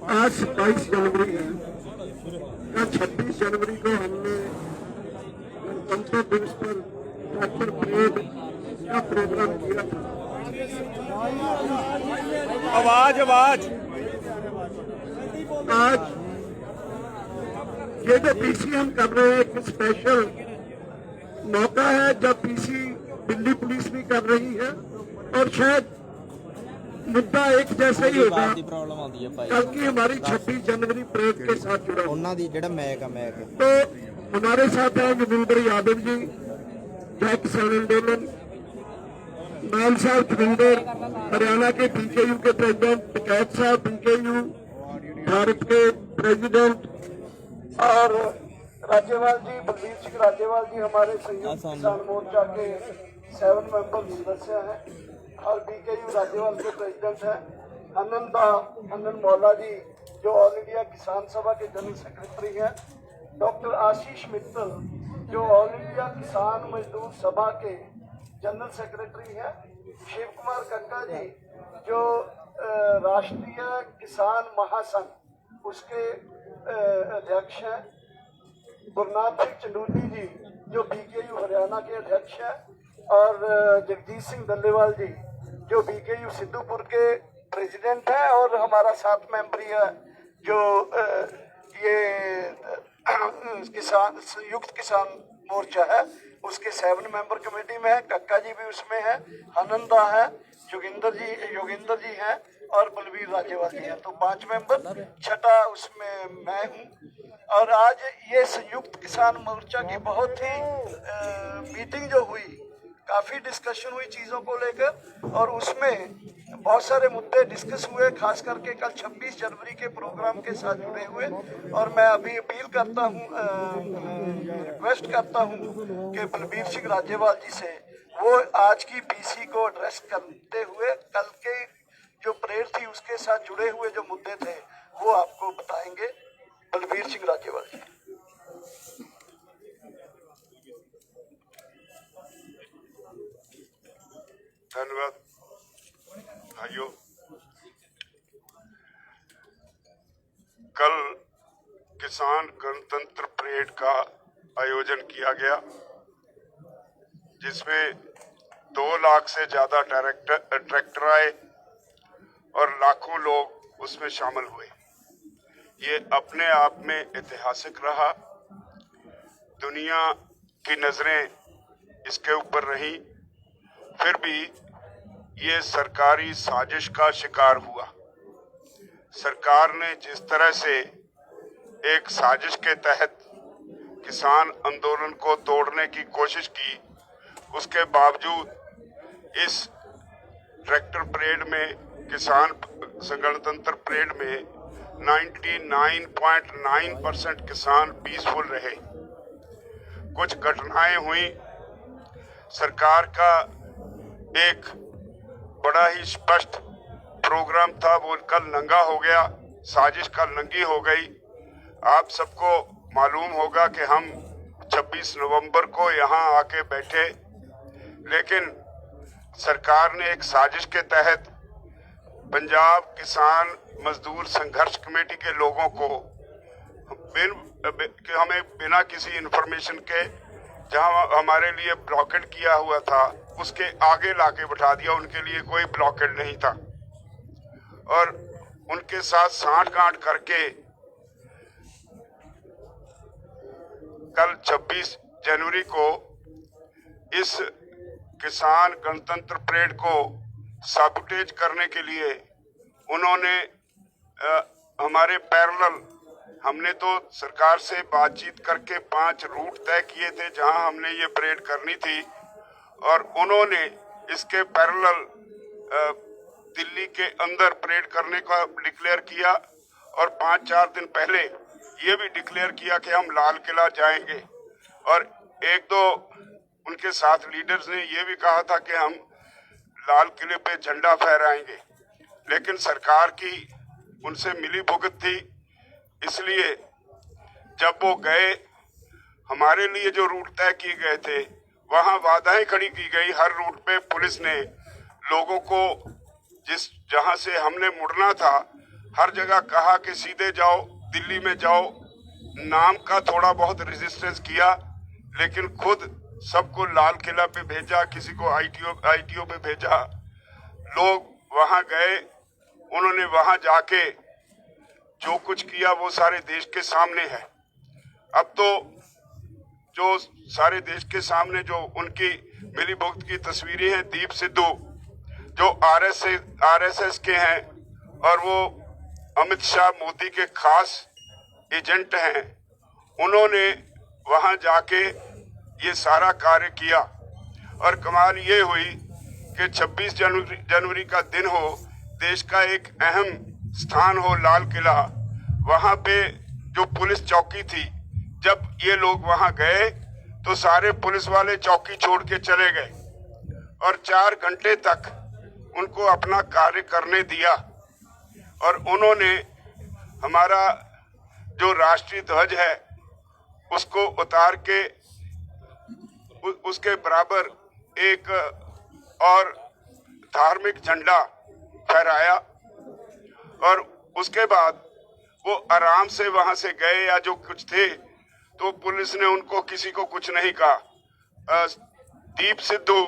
आज 22 जनवरी है। कल 26 जनवरी को हमने गणतंत्र दिवस पर ट्रैक्टर परेड का प्रोग्राम किया था। आवाज आवाज आज ये जो पीसी हम कर रहे हैं एक स्पेशल मौका है जब पीसी दिल्ली पुलिस भी कर रही है और शायद मुद्दा एक जैसा ही होगा कल की हमारी 26 जनवरी परेड के साथ जुड़ा। तो हमारे साथ हैं योगेंद्र यादव जी, जय किसान आंदोलन, मान साहब जोगिंदर, हरियाणा के बीकेयू के प्रेसिडेंट, टिकैत साहब बीकेयू भारत के प्रेसिडेंट, और राज्यपाल जी बलबीर सिंह राज्यपाल जी हमारे संयुक्त किसान मोर्चा के 7 मेंबर सदस्य हैं और बीकेयू राज्यपाल के प्रेसिडेंट हैं। आनंद मौला जी जो ऑल इंडिया किसान सभा के जनरल सेक्रेटरी हैं, डॉक्टर आशीष मित्तल जो ऑल इंडिया किसान मजदूर सभा के जनरल सेक्रेटरी हैं, शिव कुमार कक्का जी जो राष्ट्रीय किसान महासंघ उसके अध्यक्ष हैं, गुरनाथ सिंह चंदूली जी जो बीकेयू हरियाणा के अध्यक्ष हैं, और जगजीत सिंह दल्लेवाल जी जो बीकेयू सिद्धूपुर के प्रेसिडेंट हैं, और हमारा 7 मेंबरी है जो ये किसान संयुक्त किसान मोर्चा है उसके 7 मेंबर कमेटी में है। कक्का जी भी उसमें है, आनंदा है, योगेंद्र जी हैं और बलबीर राज्यपाल जी हैं। तो 5 मेंबर, छठा उसमें मैं हूँ। और आज ये संयुक्त किसान मोर्चा की बहुत ही मीटिंग जो हुई, काफ़ी डिस्कशन हुई चीज़ों को लेकर और उसमें बहुत सारे मुद्दे डिस्कस हुए, खास करके कल 26 जनवरी के प्रोग्राम के साथ जुड़े हुए। और मैं अभी अपील करता हूँ, रिक्वेस्ट करता हूँ कि बलबीर सिंह राज्यपाल जी से वो आज की पीसी को एड्रेस करते हुए कल के जो परेड थी उसके साथ जुड़े हुए जो मुद्दे थे वो आपको बताएंगे। बलबीर सिंह राज्यपाल जी। धन्यवाद भाइयों। कल किसान गणतंत्र परेड का आयोजन किया गया जिसमें 2 लाख से ज्यादा ट्रैक्टर आए और लाखों लोग उसमें शामिल हुए। ये अपने आप में ऐतिहासिक रहा। दुनिया की नजरें इसके ऊपर रही, फिर भी ये सरकारी साजिश का शिकार हुआ। सरकार ने जिस तरह से एक साजिश के तहत किसान आंदोलन को तोड़ने की कोशिश की, उसके बावजूद इस ट्रैक्टर परेड में, किसान गणतंत्र परेड में 99.9% किसान पीसफुल रहे। कुछ घटनाएं हुई, सरकार का एक बड़ा ही स्पष्ट प्रोग्राम था वो कल नंगा हो गया, साजिश कल नंगी हो गई। आप सबको मालूम होगा कि हम 26 नवंबर को यहाँ आके बैठे, लेकिन सरकार ने एक साजिश के तहत पंजाब किसान मजदूर संघर्ष कमेटी के लोगों को हमें बिना किसी इंफॉर्मेशन के जहां हमारे लिए ब्लॉकेड किया हुआ था उसके आगे लाके बिठा दिया। उनके लिए कोई ब्लॉकेड नहीं था और उनके साथ सांठ-गांठ करके कल 26 जनवरी को इस किसान गणतंत्र परेड को साबुटेज करने के लिए उन्होंने हमारे पैरेलल, हमने तो सरकार से बातचीत करके 5 रूट तय किए थे जहां हमने ये परेड करनी थी, और उन्होंने इसके पैरेलल दिल्ली के अंदर परेड करने का डिक्लेयर किया और 5-4 दिन पहले ये भी डिक्लेयर किया कि हम लाल किला जाएंगे। और 1-2 उनके साथ लीडर्स ने ये भी कहा था कि हम लाल किले पे झंडा फहराएंगे, लेकिन सरकार की उनसे मिली भुगत थी। इसलिए जब वो गए, हमारे लिए जो रूट तय किए गए थे वहां बाधाएं खड़ी की गई। हर रूट पे पुलिस ने लोगों को जहां से हमने मुड़ना था हर जगह कहा कि सीधे जाओ, दिल्ली में जाओ। नाम का थोड़ा बहुत रेजिस्टेंस किया, लेकिन खुद सबको लाल किला पे भेजा, किसी को आईटीओ पे भेजा। लोग वहां गए, उन्होंने वहां जाके जो कुछ किया वो सारे देश के सामने है। अब तो जो सारे देश के सामने जो उनकी मिलीभगत की तस्वीरें हैं, दीप सिद्धू जो आरएसएस के हैं और वो अमित शाह मोदी के खास एजेंट हैं, उन्होंने वहां जाके ये सारा कार्य किया। और कमाल ये हुई कि 26 जनवरी का दिन हो, देश का एक अहम स्थान हो लाल किला, वहां पे जो पुलिस चौकी थी, जब ये लोग वहां गए तो सारे पुलिस वाले चौकी छोड़ के चले गए और 4 घंटे तक उनको अपना कार्य करने दिया। और उन्होंने हमारा जो राष्ट्रीय ध्वज है उसको उतार के उसके बराबर एक और धार्मिक झंडा फहराया। और उसके बाद वो आराम से वहां से गए, या जो कुछ थे तो पुलिस ने उनको किसी को कुछ नहीं कहा। दीप सिद्धू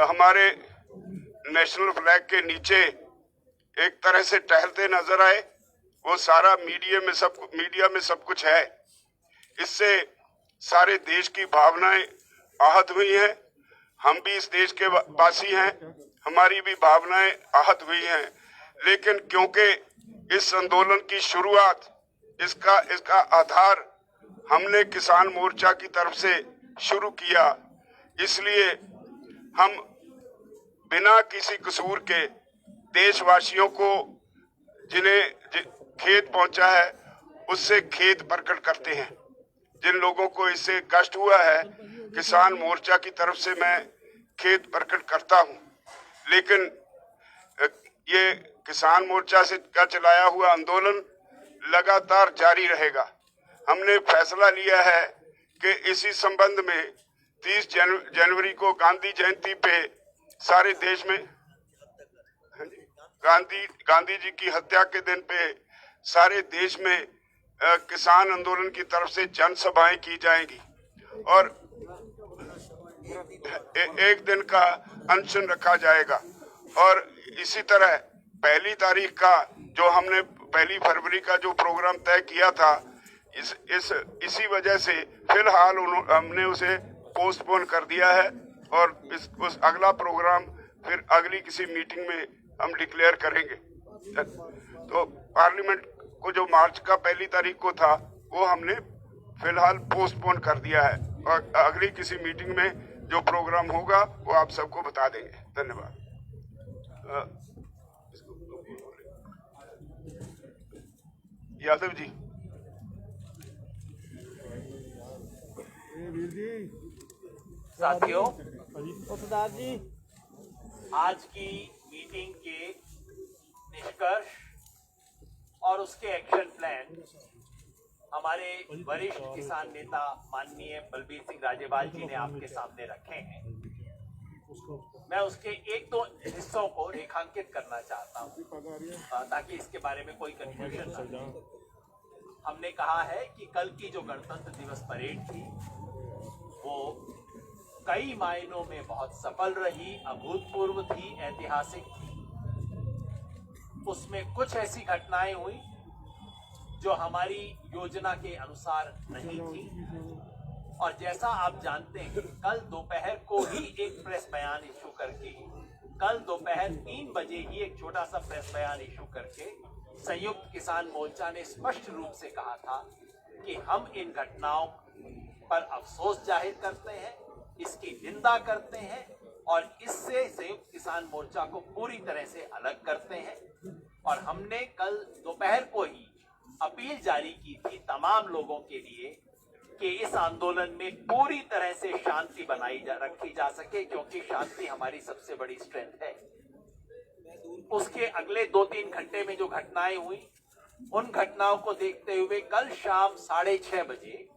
हमारे नेशनल फ्लैग के नीचे एक तरह से टहलते नजर आए। वो सारा मीडिया में सब कुछ है। इससे सारे देश की भावनाएं आहत हुई हैं। हम भी इस देश के वासी हैं, हमारी भी भावनाएं आहत हुई हैं। लेकिन क्योंकि इस आंदोलन की शुरुआत, इसका आधार हमने किसान मोर्चा की तरफ से शुरू किया, इसलिए हम बिना किसी कसूर के देशवासियों को जिन्हें खेद पहुंचा है उससे खेद प्रकट करते हैं। जिन लोगों को इससे कष्ट हुआ है, किसान मोर्चा की तरफ से मैं खेद प्रकट करता हूं। लेकिन ये किसान मोर्चा से का चलाया हुआ आंदोलन लगातार जारी रहेगा। हमने फैसला लिया है कि इसी संबंध में 30 जनवरी को गांधी जयंती पे सारे देश में गांधी जी की हत्या के दिन पे सारे देश में किसान आंदोलन की तरफ से जनसभाएं की जाएंगी और एक दिन का अनशन रखा जाएगा। और इसी तरह 1 तारीख का जो हमने 1 फरवरी का जो प्रोग्राम तय किया था, इसी वजह से फिलहाल हमने उसे पोस्टपोन कर दिया है और उस अगला प्रोग्राम फिर अगली किसी मीटिंग में हम डिक्लेयर करेंगे। तो पार्लियामेंट को जो मार्च का 1 तारीख को था वो हमने फिलहाल पोस्टपोन कर दिया है और अगली किसी मीटिंग में जो प्रोग्राम होगा वो आप सबको बता देंगे। धन्यवाद। यादव जी। साथियों, सरदार जी, आज की मीटिंग के निष्कर्ष और उसके एक्शन प्लान हमारे वरिष्ठ किसान नेता माननीय बलबीर सिंह राजेवाल जी ने आपके सामने रखे हैं। मैं उसके 1-2 हिस्सों को रेखांकित करना चाहता हूं ताकि इसके बारे में कोई कंफ्यूजन ना हो। हमने कहा है कि कल की जो गणतंत्र दिवस परेड थी वो कई मायनों में बहुत सफल रही, अभूतपूर्व थी, ऐतिहासिक थी। उसमें कुछ ऐसी घटनाएं हुई जो हमारी योजना के अनुसार नहीं थी। और जैसा आप जानते हैं, कल दोपहर को ही एक प्रेस बयान इशू करके, कल दोपहर 3 बजे ही एक छोटा सा प्रेस बयान इशू करके संयुक्त किसान मोर्चा ने स्पष्ट रूप से कहा था कि हम इन घटनाओं पर अफसोस जाहिर करते हैं, इसकी निंदा करते हैं और इससे संयुक्त किसान मोर्चा को पूरी तरह से अलग करते हैं। और हमने कल दोपहर को ही अपील जारी की थी तमाम लोगों के लिए कि इस आंदोलन में पूरी तरह से शांति रखी जा सके, क्योंकि शांति हमारी सबसे बड़ी स्ट्रेंथ है। उसके अगले 2-3 घंटे में जो घटनाएं हुई, उन घटनाओं को देखते हुए कल शाम 6:30 बजे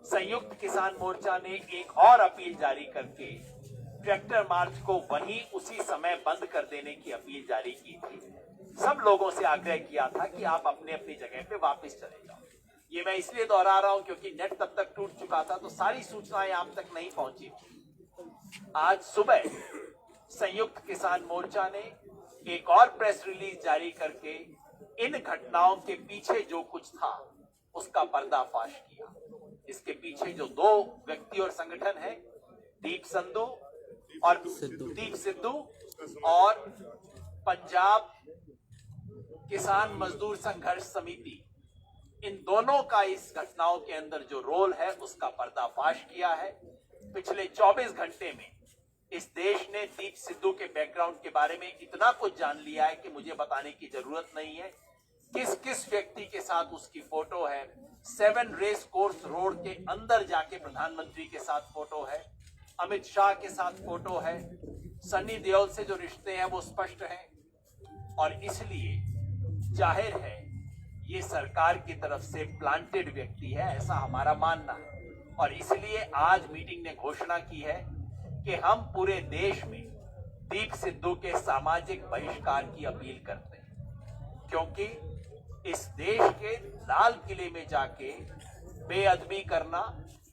संयुक्त किसान मोर्चा ने एक और अपील जारी करके ट्रैक्टर मार्च को वहीं उसी समय बंद कर देने की अपील जारी की थी। सब लोगों से आग्रह किया था कि आप अपने अपनी जगह पे वापस चले जाओ। ये मैं इसलिए दोहरा रहा हूं क्योंकि नेट तब तक टूट चुका था, तो सारी सूचनाएं आप तक नहीं पहुंची। आज सुबह संयुक्त किसान मोर्चा ने एक और प्रेस रिलीज जारी करके इन घटनाओं के पीछे जो कुछ था उसका पर्दाफाश किया। इसके पीछे जो दो व्यक्ति और संगठन है, दीप सिद्धू और पंजाब किसान मजदूर संघर्ष समिति, इन दोनों का इस घटनाओं के अंदर जो रोल है उसका पर्दाफाश किया है। पिछले 24 घंटे में इस देश ने दीप सिद्धू के बैकग्राउंड के बारे में इतना कुछ जान लिया है कि मुझे बताने की जरूरत नहीं है। किस किस व्यक्ति के साथ उसकी फोटो है, 7 रेस कोर्स रोड के अंदर जाके प्रधानमंत्री के साथ फोटो है, अमित शाह के साथ फोटो है, सन्नी देओल से जो रिश्ते हैं वो स्पष्ट हैं। और इसलिए जाहिर है ये सरकार की तरफ से प्लांटेड व्यक्ति है, ऐसा हमारा मानना है। और इसलिए आज मीटिंग ने घोषणा की है कि हम पूरे देश में दीप सिद्धू के सामाजिक बहिष्कार की अपील करते हैं, क्योंकि इस देश के लाल किले में जाके बेअदबी करना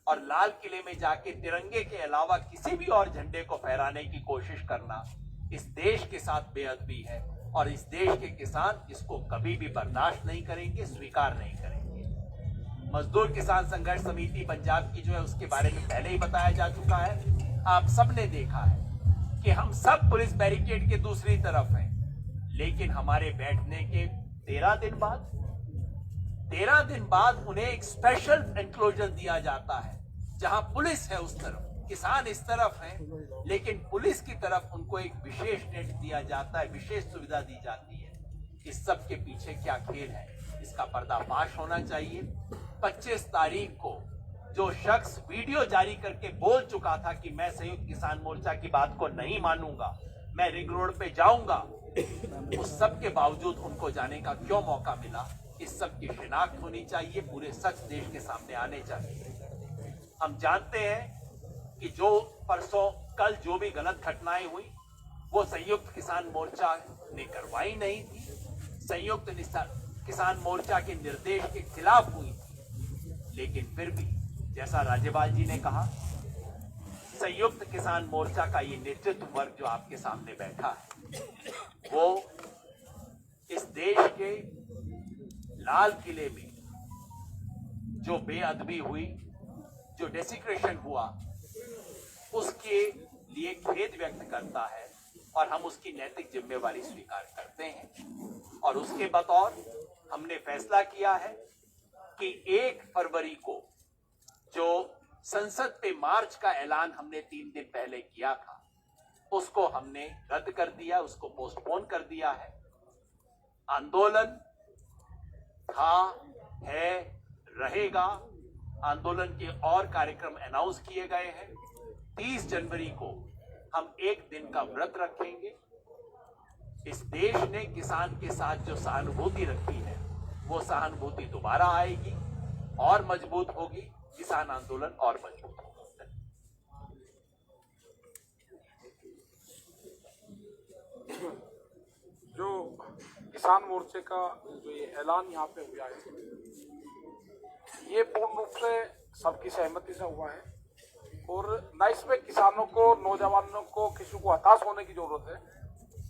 और लाल किले में जाके तिरंगे के अलावा किसी भी और झंडे को फहराने की कोशिश करना इस देश के साथ बेअदबी है। और इस देश के किसान इसको कभी भी बर्दाश्त नहीं करेंगे, स्वीकार नहीं करेंगे। मजदूर किसान संघर्ष समिति पंजाब की जो है उसके बारे में पहले ही बताया जा चुका है। आप सबने देखा है कि हम सब पुलिस बैरिकेड के दूसरी तरफ हैं, लेकिन हमारे बैठने के 13 दिन बाद उन्हें एक स्पेशल एनक्लोजर दिया जाता है जहां पुलिस है उस तरफ, किसान इस तरफ है, लेकिन पुलिस की तरफ उनको एक विशेष नेट दिया जाता है, विशेष सुविधा दी जाती है। इस सब के पीछे क्या खेल है, इसका पर्दाफाश होना चाहिए। 25 तारीख को जो शख्स वीडियो जारी करके बोल चुका था कि मैं संयुक्त किसान मोर्चा की बात को नहीं मानूंगा, मैं रिंग रोड पे जाऊंगा, उस सब के बावजूद उनको जाने का क्यों मौका मिला, इस सब की शिनाख्त होनी चाहिए, पूरे सच देश के सामने आने चाहिए। हम जानते हैं कि जो परसों कल जो भी गलत घटनाएं हुई वो संयुक्त किसान मोर्चा ने करवाई नहीं थी, संयुक्त किसान मोर्चा के निर्देश के खिलाफ हुई थी। लेकिन फिर भी जैसा राज्यपाल जी ने कहा, संयुक्त किसान मोर्चा का ये नेतृत्व वर्ग जो आपके सामने बैठा है वो इस देश के लाल किले में जो बेअदबी हुई, जो डेसिक्रेशन हुआ, उसके लिए खेद व्यक्त करता है और हम उसकी नैतिक जिम्मेवारी स्वीकार करते हैं। और उसके बतौर हमने फैसला किया है कि 1 फरवरी को जो संसद पे मार्च का ऐलान हमने 3 दिन पहले किया था उसको हमने रद्द कर दिया, उसको पोस्टपोन कर दिया है। आंदोलन था, है, रहेगा। आंदोलन के और कार्यक्रम अनाउंस किए गए हैं। 30 जनवरी को हम 1 दिन का व्रत रखेंगे। इस देश ने किसान के साथ जो सहानुभूति रखी है वो सहानुभूति दोबारा आएगी और मजबूत होगी, किसान आंदोलन और मजबूत होगा। जो किसान मोर्चे का जो ये ऐलान यहाँ पे हुआ है, ये पूर्ण रूप से सबकी सहमति से हुआ है और न इसमें किसानों को, नौजवानों को, किसी को हताश होने की जरूरत है।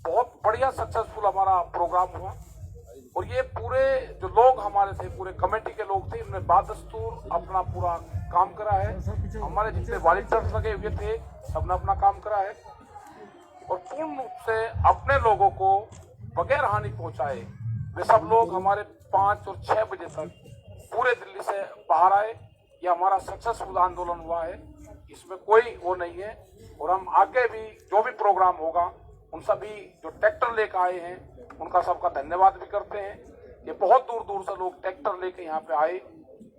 बहुत बढ़िया सक्सेसफुल हमारा प्रोग्राम हुआ और ये पूरे जो लोग हमारे थे, पूरे कमेटी के लोग थे, इन्होंने बादस्तूर अपना पूरा काम करा है। हमारे जितने वॉलंटियर्स लगे हुए थे सबने अपना काम करा है और पूर्ण रूप से अपने लोगों को बगैर हानि पहुंचाए वे सब लोग हमारे 5 और 6 बजे तक पूरे दिल्ली से बाहर आए। ये हमारा सक्सेसफुल आंदोलन हुआ है, इसमें कोई वो नहीं है। और हम आगे भी जो भी प्रोग्राम होगा उन सभी जो ट्रैक्टर लेकर आए हैं उनका सबका धन्यवाद भी करते हैं। ये बहुत दूर दूर से लोग ट्रैक्टर लेकर यहाँ पे आए,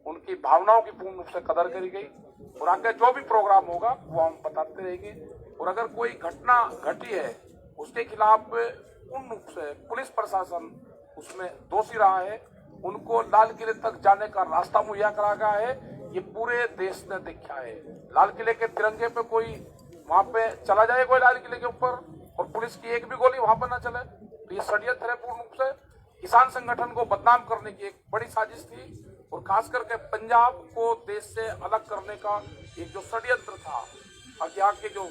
उनकी भावनाओं की पूर्ण रूप से कदर करी गई और आगे जो भी प्रोग्राम होगा वो हम बताते रहेंगे। और अगर कोई घटना घटी है उसके खिलाफ पूर्ण रूप से पुलिस प्रशासन उसमें दोषी रहा है, उनको लाल किले तक जाने का रास्ता मुहैया करा गया है, ये पूरे देश ने देखा है। लाल किले के तिरंगे पे कोई वहां पे चला जाए, कोई लाल किले के ऊपर, और पुलिस की एक भी गोली वहां पर ना चले, तो ये षड्यंत्र है पूर्ण रूप से किसान संगठन को बदनाम करने की एक बड़ी साजिश थी और खास करके पंजाब को देश से अलग करने का एक जो षड्यंत्र था ताकि यहाँ के जो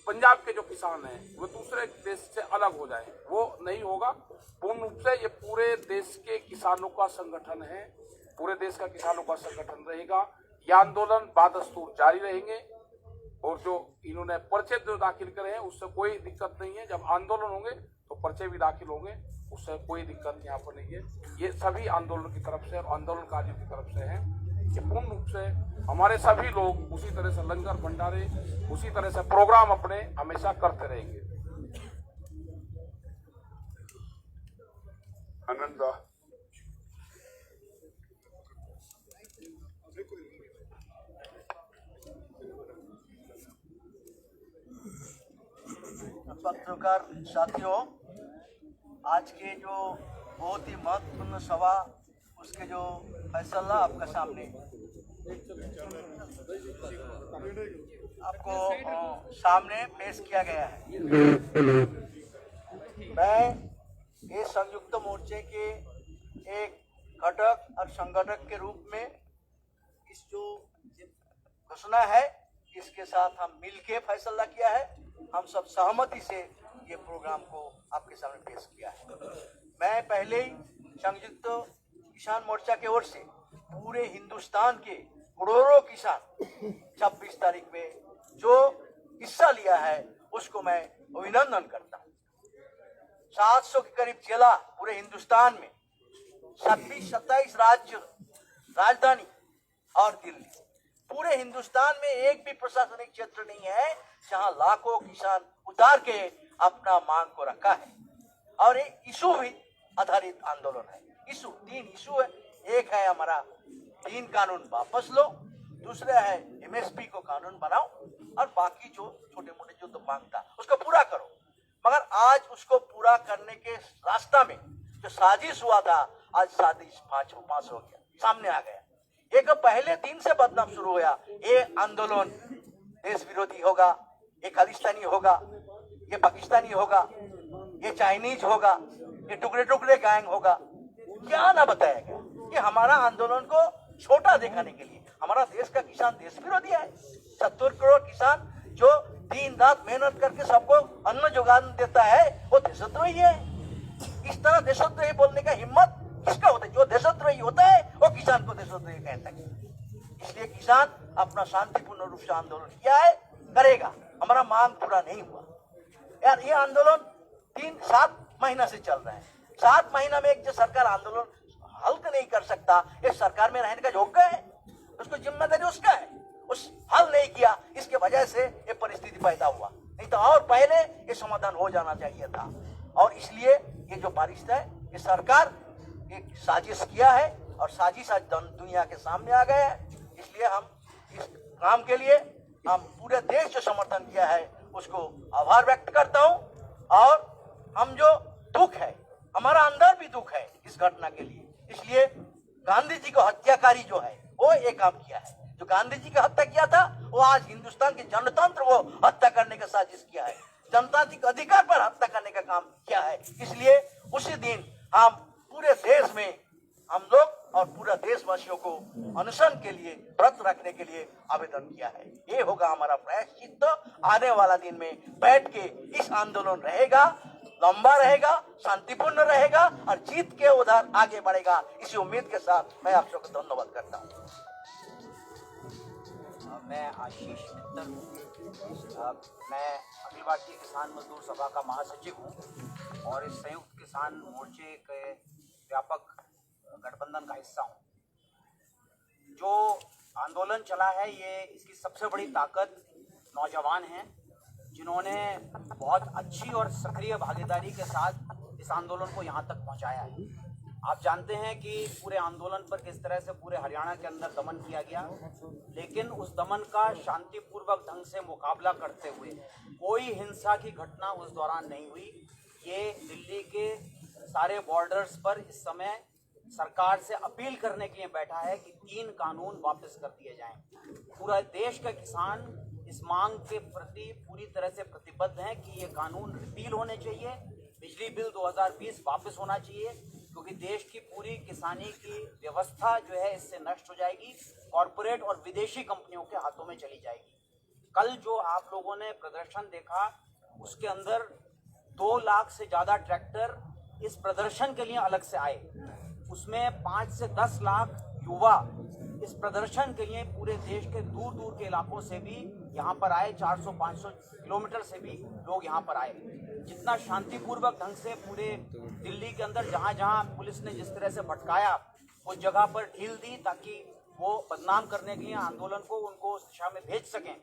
पंजाब के जो किसान हैं वो दूसरे देश से अलग हो जाए, वो नहीं होगा। पूर्ण रूप से ये पूरे देश के किसानों का संगठन है, पूरे देश का किसानों का संगठन रहेगा। ये आंदोलन बादस्तूर जारी रहेंगे और जो इन्होंने पर्चे जो दाखिल करे हैं उससे कोई दिक्कत नहीं है। जब आंदोलन होंगे तो पर्चे भी दाखिल होंगे, उससे कोई दिक्कत यहाँ पर नहीं है। ये सभी आंदोलन की तरफ से और आंदोलनकारियों की तरफ से है। ये पूर्ण रूप से हमारे सभी लोग उसी तरह से लंगर भंडारे, उसी तरह से प्रोग्राम अपने हमेशा करते रहेंगे। आनंदा पत्रकार साथियों, आज के जो बहुत ही महत्वपूर्ण सभा उसके जो फैसला आपका सामने आपको सामने पेश किया गया है। मैं ये संयुक्त मोर्चे के एक घटक और संगठक के रूप में इस जो घोषणा है इसके साथ हम मिलके फैसला किया है। हम सब सहमति से ये प्रोग्राम को आपके सामने पेश किया है। मैं पहले ही संयुक्त किसान मोर्चा की ओर से पूरे हिंदुस्तान के करोड़ों किसान 26 तारीख में जो हिस्सा लिया है उसको मैं अभिनंदन करता हूँ। 700 के करीब जिला पूरे हिंदुस्तान में, 26-27 राज्य राजधानी और दिल्ली, पूरे हिंदुस्तान में एक भी प्रशासनिक क्षेत्र नहीं है जहां लाखों किसान उतार के अपना मांग को रखा है। और ये इशू भी आधारित आंदोलन है। इशू 3 इशू है। एक है हमारा 3 कानून वापस लो, दूसरा है एमएसपी को कानून बनाओ और बाकी जो छोटे मोटे जो तो मांग था उसको पूरा करो। मगर आज उसको पूरा करने के रास्ता में जो साजिश हुआ था, आज साजिश पांच हो गया, सामने आ गया। एक पहले दिन से बदनाम शुरू हुआ, ये आंदोलन देश विरोधी होगा, ये खालिस्तानी होगा, ये पाकिस्तानी होगा, ये चाइनीज होगा, ये टुकड़े टुकड़े गैंग होगा। क्या ना बताया गया कि हमारा आंदोलन को छोटा दिखाने के लिए हमारा देश का किसान देश विरोधी है। 70 करोड़ किसान जो दिन रात मेहनत करके सबको अन्न जुगान देता है वो देशद्रोही है। इस तरह देशद्रोही बोलने का हिम्मत किसका होता है? जो देशद्रोही होता है वो किसान को देशद्रोही कहता है। इसलिए किसान अपना शांतिपूर्ण रूप से आंदोलन किया है, करेगा। हमारा मांग पूरा नहीं हुआ यार। ये आंदोलन 7 महीना से चल रहा है। 7 महीना में एक जो सरकार आंदोलन हल नहीं कर सकता, ये सरकार में रहने का योग्य है? उसको जिम्मेदारी उसका है। उस हल नहीं किया, इसके वजह से ये परिस्थिति पैदा हुआ। नहीं तो और पहले ये समाधान हो जाना चाहिए था। और इसलिए ये जो बारिश है, ये सरकार एक साजिश किया है और साजिश आज दुनिया के सामने आ गया है। इसलिए हम इस काम के लिए हम पूरे देश जो समर्थन किया है उसको आभार व्यक्त करता हूँ। और हम जो दुख है, हमारा अंदर भी दुख है इस घटना के लिए। इसलिए गांधी जी को हत्याकारी जो है वो ये काम किया है। जो गांधी जी की हत्या किया था वो आज हिंदुस्तान के जनतंत्र को हत्या करने का साजिश किया है, जनता जी के अधिकार पर हत्या करने का काम किया है। इसलिए उसी दिन हम पूरे देश में हम लोग और पूरा देशवासियों को अनशन के लिए, व्रत रखने के लिए आवेदन किया है। ये होगा हमारा प्रायश्चित। आने वाला दिन में बैठ के इस आंदोलन रहेगा, लंबा रहेगा, शांतिपूर्ण रहेगा और जीत के उधर आगे बढ़ेगा। इसी उम्मीद के साथ मैं आप सबको धन्यवाद करता हूँ। मैं आशीष मित्तल, मैं अखिल भारतीय किसान मजदूर सभा का महासचिव हूँ और इस संयुक्त किसान मोर्चे के व्यापक गठबंधन का हिस्सा हूँ। जो आंदोलन चला है, ये इसकी सबसे बड़ी ताकत नौजवान हैं, जिन्होंने बहुत अच्छी और सक्रिय भागीदारी के साथ इस आंदोलन को यहाँ तक पहुँचाया है। आप जानते हैं कि पूरे आंदोलन पर किस तरह से पूरे हरियाणा के अंदर दमन किया गया, लेकिन उस दमन का शांतिपूर्वक ढंग से मुकाबला करते हुए कोई हिंसा की घटना उस दौरान नहीं हुई। ये दिल्ली के सारे बॉर्डर्स पर इस समय सरकार से अपील करने के लिए बैठा है कि 3 कानून वापस कर दिए जाएं। पूरा देश का किसान इस मांग के प्रति पूरी तरह से प्रतिबद्ध है कि ये कानून रिपील होने चाहिए, बिजली बिल 2020 वापस होना चाहिए, क्योंकि देश की पूरी किसानी की व्यवस्था जो है इससे नष्ट हो जाएगी, कॉरपोरेट और विदेशी कंपनियों के हाथों में चली जाएगी। कल जो आप लोगों ने प्रदर्शन देखा उसके अंदर 2 लाख से ज़्यादा ट्रैक्टर इस प्रदर्शन के लिए अलग से आए, उसमें 5 से 10 लाख युवा इस प्रदर्शन के लिए पूरे देश के दूर दूर के इलाकों से भी यहाँ पर आए, 400-500 किलोमीटर से भी लोग यहाँ पर आए। जितना शांतिपूर्वक ढंग से पूरे दिल्ली के अंदर जहाँ जहाँ पुलिस ने जिस तरह से भटकाया उस जगह पर ढील दी ताकि वो बदनाम करने के लिए आंदोलन को उनको उस दिशा में भेज सकें,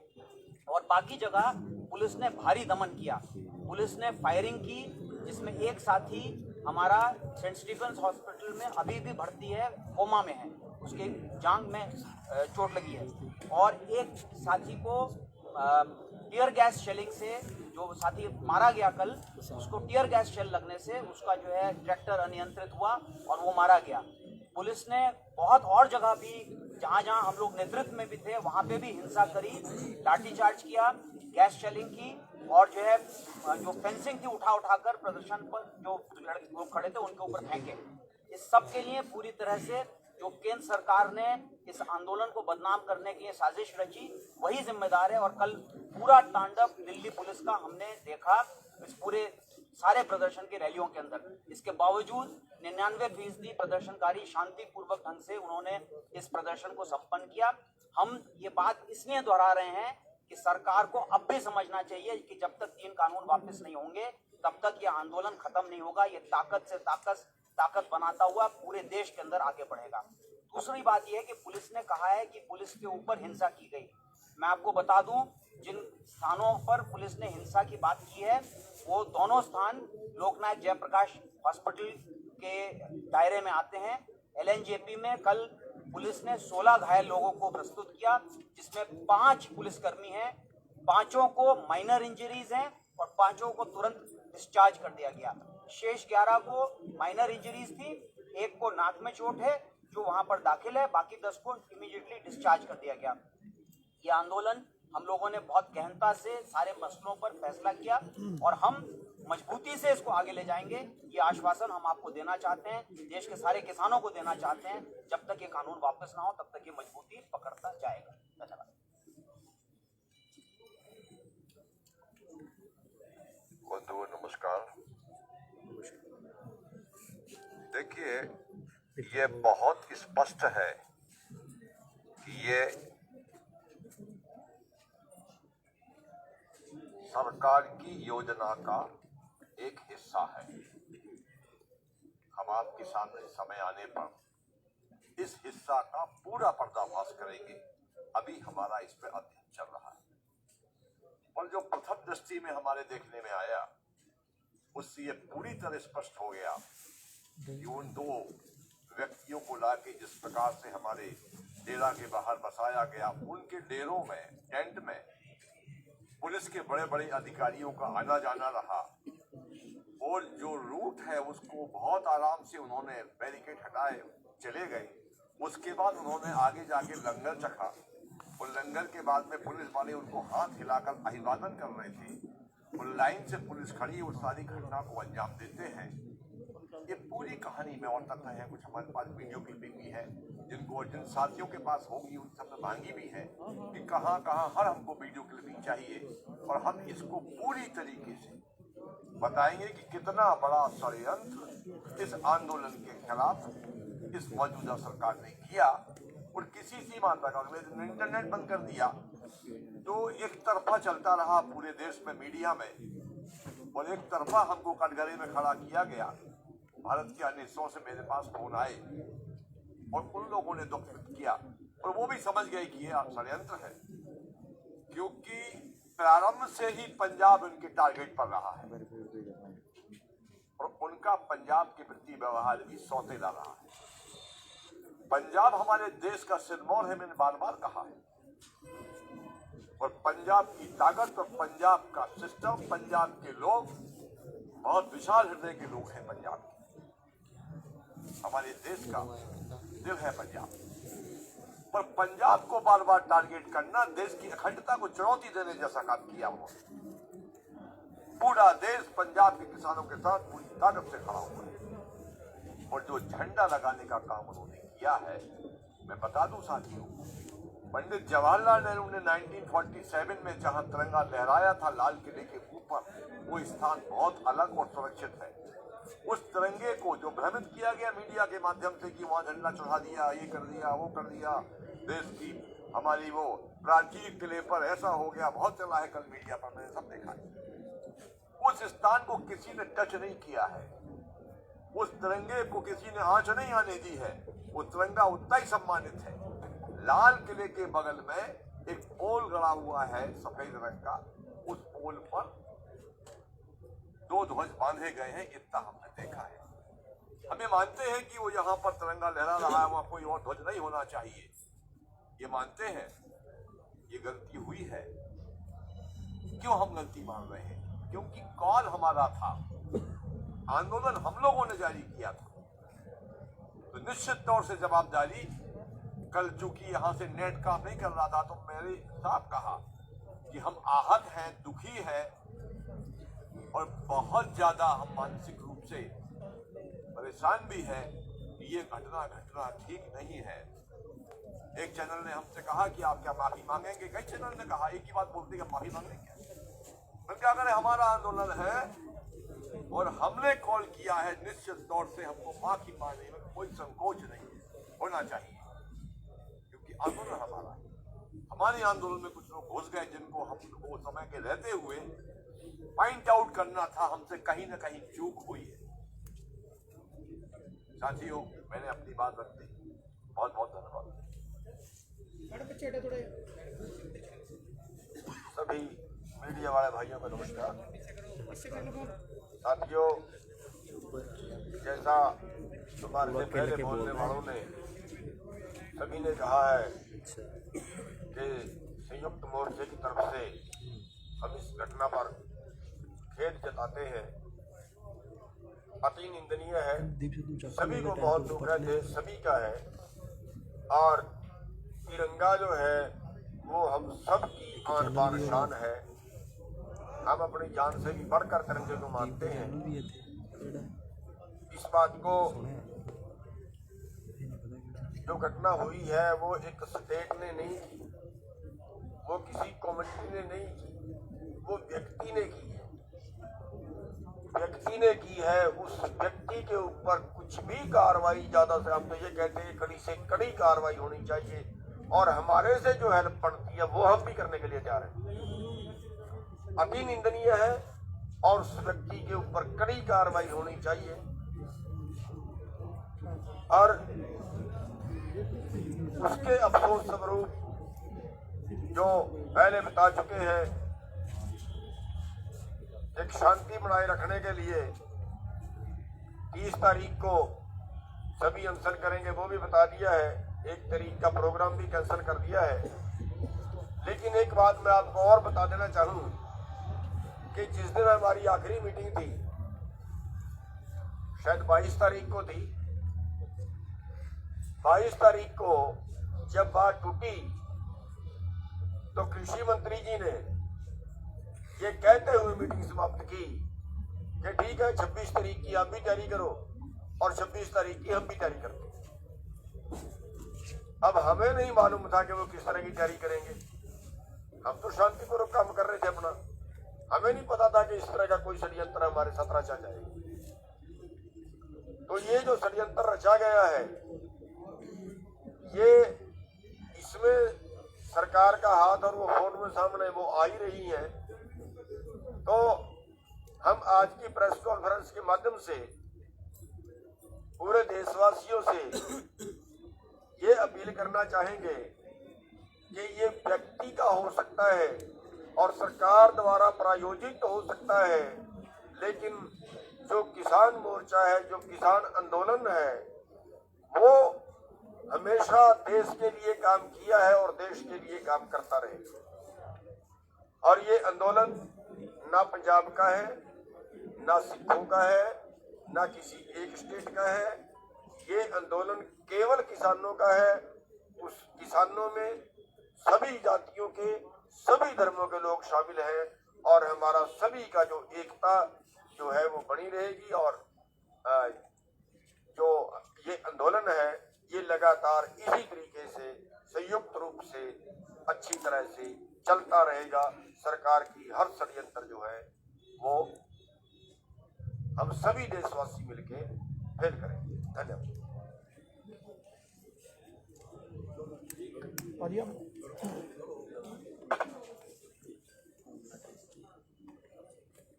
और बाकी जगह पुलिस ने भारी दमन किया। पुलिस ने फायरिंग की, जिसमें एक साथी हमारा सेंट स्टीफेंस हॉस्पिटल में अभी भी भर्ती है, कोमा में है, उसके जांघ में चोट लगी है, और एक साथी को टीयर गैस शेलिंग से, जो साथी मारा गया कल, उसको टीयर गैस शेल लगने से उसका जो है ट्रैक्टर अनियंत्रित हुआ और वो मारा गया। पुलिस ने बहुत और जगह भी जहाँ जहाँ हम लोग नेतृत्व में भी थे वहाँ पे भी हिंसा करी, लाठीचार्ज किया, गैस शेलिंग की, और जो है जो फेंसिंग थी उठाकर प्रदर्शन पर जो लोग खड़े थे उनके ऊपर फेंके। इस सब के लिए पूरी तरह से जो केंद्र सरकार ने इस आंदोलन को बदनाम करने की साजिश रची वही जिम्मेदार है, और कल पूरा तांडव दिल्ली पुलिस का हमने देखा इस पूरे सारे प्रदर्शन की रैलियों के अंदर। इसके बावजूद 99% प्रदर्शनकारी शांतिपूर्वक ढंग से उन्होंने इस प्रदर्शन को संपन्न किया। हम ये बात इसलिए दोहरा रहे हैं कि सरकार को अब भी समझना चाहिए कि जब तक 3 कानून वापस नहीं होंगे तब तक ये आंदोलन खत्म नहीं होगा। ये ताकत से ताकत बनाता हुआ पूरे देश के अंदर आगे बढ़ेगा। दूसरी बात यह है कि पुलिस ने कहा है कि पुलिस के ऊपर हिंसा की गई। मैं आपको बता दूं, जिन स्थानों पर पुलिस ने हिंसा की बात की है वो दोनों स्थान लोकनायक जयप्रकाश हॉस्पिटल के दायरे में आते हैं। LNJP में कल पुलिस ने 16 घायल लोगों को प्रस्तुत किया, जिसमें 5 पुलिसकर्मी हैं, 5 को माइनर इंजरीज हैं और 5 को तुरंत डिस्चार्ज कर दिया गया। शेष 11 को माइनर इंजरीज थी, 1 को नाक में चोट है जो वहां पर दाखिल है, बाकी 10 को इमीडिएटली डिस्चार्ज कर दिया गया। ये आंदोलन हम लोगों ने बहुत गहनता से सारे मसलों पर फैसला किया और हम मजबूती से इसको आगे ले जाएंगे। ये आश्वासन हम आपको देना चाहते हैं, देश के सारे किसानों को देना चाहते हैं। जब तक ये कानून वापस ना हो तब तक ये मजबूती पकड़ता जाएगा। धन्यवाद। बंधुओं नमस्कार। देखिए, ये बहुत स्पष्ट है कि ये सरकार की योजना का एक हिस्सा है। हम आपके सामने समय आने पर इस हिस्सा का पूरा पर्दाफाश करेंगे। अभी हमारा इस पर अध्ययन चल रहा है और जो प्रथम दृष्टि में हमारे देखने में आया उससे ये पूरी तरह स्पष्ट हो गया कि उन 2 व्यक्तियों को लाके जिस प्रकार से हमारे डेरा के बाहर बसाया गया, उनके डेरों में, टेंट में पुलिस के बड़े बड़े अधिकारियों का आना जाना रहा और जो रूट है उसको बहुत आराम से उन्होंने बैरिकेड हटाए चले गए। उसके बाद उन्होंने आगे जाके लंगर चखा और लंगर के बाद में पुलिस वाले उनको हाथ हिलाकर अभिवादन कर रहे थे और लाइन से पुलिस खड़ी उस सारी घटना को अंजाम देते हैं। ये पूरी कहानी में और तथ्य है, कुछ हमारे पास वीडियो क्लिपिंग भी है जिनको जिन साथियों के पास होगी उन सब मांगी भी है कि कहाँ हर हमको वीडियो क्लिपिंग चाहिए और हम इसको पूरी तरीके से बताएंगे कि कितना बड़ा षड्यंत्र इस आंदोलन के खिलाफ इस मौजूदा सरकार ने किया और किसी सीमा तक अगले दिन इंटरनेट बंद कर दिया तो एक तरफा चलता रहा पूरे देश में मीडिया में और एक तरफा हमको कटघरे में खड़ा किया गया। भारत के अन्य हिस्सों से मेरे पास फोन आए और उन लोगों ने दुख व्यक्त किया और वो भी समझ गए कि ये षड्यंत्र है, क्योंकि प्रारंभ से ही पंजाब उनके टारगेट पर रहा है और उनका पंजाब के प्रति व्यवहार भी सौतेला रहा है। पंजाब हमारे देश का सिरमौर है, मैंने बार बार कहा है, और पंजाब की ताकत और पंजाब का सिस्टम, पंजाब के लोग बहुत विशाल हृदय के लोग हैं। पंजाब हमारे देश का दिल है पंजाब, पर पंजाब को बार बार टारगेट करना देश की अखंडता को चुनौती देने जैसा काम किया उन्होंने। पूरा देश पंजाब के किसानों के साथ पूरी ताकत से खड़ा हुआ है। और जो झंडा लगाने का काम उन्होंने किया है, मैं बता दूं साथियों, पंडित जवाहरलाल नेहरू ने 1947 में जहां तिरंगा लहराया था लाल किले के ऊपर, वो स्थान बहुत अलग और सुरक्षित है। उस तिरंगे को जो भ्रमित किया गया मीडिया के माध्यम से कि वहां झंडा चढ़ा दिया, ये कर दिया, वो कर दिया, देश की हमारी वो प्राचीन किले पर ऐसा हो गया, बहुत चला है कल मीडिया पर, मैंने सब देखा है। उस स्थान को किसी ने टच नहीं किया है, उस तिरंगे को किसी ने आंच नहीं आने दी है। वो तिरंगा उतना ही सम्मानित है। लाल किले के बगल में एक पोल गड़ा हुआ है सफेद रंग का, उस पोल पर 2 ध्वज बांधे गए हैं, इतना हमने देखा है। हमें मानते हैं कि वो यहाँ पर तिरंगा लहरा रहा है, वहां कोई और ध्वज नहीं होना चाहिए, ये मानते हैं। ये गलती हुई है। क्यों हम गलती मान रहे हैं? क्योंकि कॉल हमारा था, आंदोलन हम लोगों ने जारी किया था, तो निश्चित तौर से जवाबदारी। कल चूंकि यहाँ से नेट काम नहीं कर रहा था, तो मेरे साथ कहा कि हम आहत हैं, दुखी हैं और बहुत ज्यादा हम मानसिक रूप से परेशान भी हैं कि ये घटना ठीक नहीं है। एक चैनल ने हमसे कहा कि आप क्या माफी मांगेंगे? कई चैनल ने कहा एक ही बात बोलते कि माफी मांगेंगे। मैं क्या करें, हमारा आंदोलन है और हमने कॉल किया है, निश्चित तौर से हमको माफी मांगने में कोई संकोच नहीं होना चाहिए, क्योंकि आंदोलन हमारा है। हमारे आंदोलन में कुछ लोग घुस गए जिनको हमको समय के रहते हुए पॉइंट आउट करना था, हमसे कहीं ना कहीं चूक हुई है। साथियों, मैंने अपनी बात रख दी। बहुत बहुत धन्यवाद। सभी मीडिया वाले भाइयों को नमस्कार। साथियों, जैसा तुम्हारे से पहले बोलने वालों ने सभी ने कहा है कि संयुक्त मोर्चे की तरफ से हम इस घटना पर खेद जताते हैं, अति निंदनीय है, सभी को बहुत दुख है, सभी का है। और तिरंगा जो है वो हम सब की आन बान शान है। हम अपनी जान से भी बढ़कर तिरंगे को मानते हैं। इस बात को, जो घटना हुई है वो एक स्टेट ने नहीं की, वो किसी कम्युनिटी ने नहीं की, वो व्यक्ति ने की है। व्यक्ति ने की है। उस व्यक्ति के ऊपर कुछ भी कार्रवाई, ज्यादा से हम तो ये कहते हैं कड़ी से कड़ी कार्रवाई होनी चाहिए, और हमारे से जो हेल्प पड़ती है वो हम भी करने के लिए तैयार हैं। अति निंदनीय है और उस व्यक्ति के ऊपर कड़ी कार्रवाई होनी चाहिए। और उसके अफसोस स्वरूप जो पहले बता चुके हैं, एक शांति बनाए रखने के लिए 30 तारीख को सभी अनशन करेंगे, वो भी बता दिया है। 1 तारीख का प्रोग्राम भी कैंसिल कर दिया है। लेकिन एक बात मैं आपको और बता देना चाहूँ कि जिस दिन हमारी आखिरी मीटिंग थी, शायद 22 तारीख को थी, 22 तारीख को जब बात टूटी तो कृषि मंत्री जी ने ये कहते हुए मीटिंग समाप्त की कि ठीक है, 26 तारीख की आप भी तैयारी करो और 26 तारीख की हम भी तैयारी करते हैं। अब हमें नहीं मालूम था कि वो किस तरह की तैयारी करेंगे। हम तो शांतिपूर्वक काम कर रहे थे अपना, हमें नहीं पता था कि इस तरह का कोई षड्यंत्र हमारे साथ रचा जाएगा। तो ये जो षड्यंत्र रचा गया है, ये इसमें सरकार का हाथ और वो फोन में सामने वो आ ही रही है। तो हम आज की प्रेस कॉन्फ्रेंस के माध्यम से पूरे देशवासियों से ये अपील करना चाहेंगे कि ये व्यक्ति का हो सकता है और सरकार द्वारा प्रायोजित हो सकता है, लेकिन जो किसान मोर्चा है, जो किसान आंदोलन है, वो हमेशा देश के लिए काम किया है और देश के लिए काम करता रहेगा। और ये आंदोलन ना पंजाब का है, ना सिखों का है, ना किसी एक स्टेट का है। ये आंदोलन केवल किसानों का है। उस किसानों में सभी जातियों के, सभी धर्मों के लोग शामिल हैं और हमारा सभी का जो एकता जो है वो बनी रहेगी। और जो ये आंदोलन है ये लगातार इसी तरीके से संयुक्त रूप से अच्छी तरह से चलता रहेगा। सरकार की हर षड्यंत्र जो है वो हम सभी देशवासी मिलके फेल करेंगे। धन्यवाद।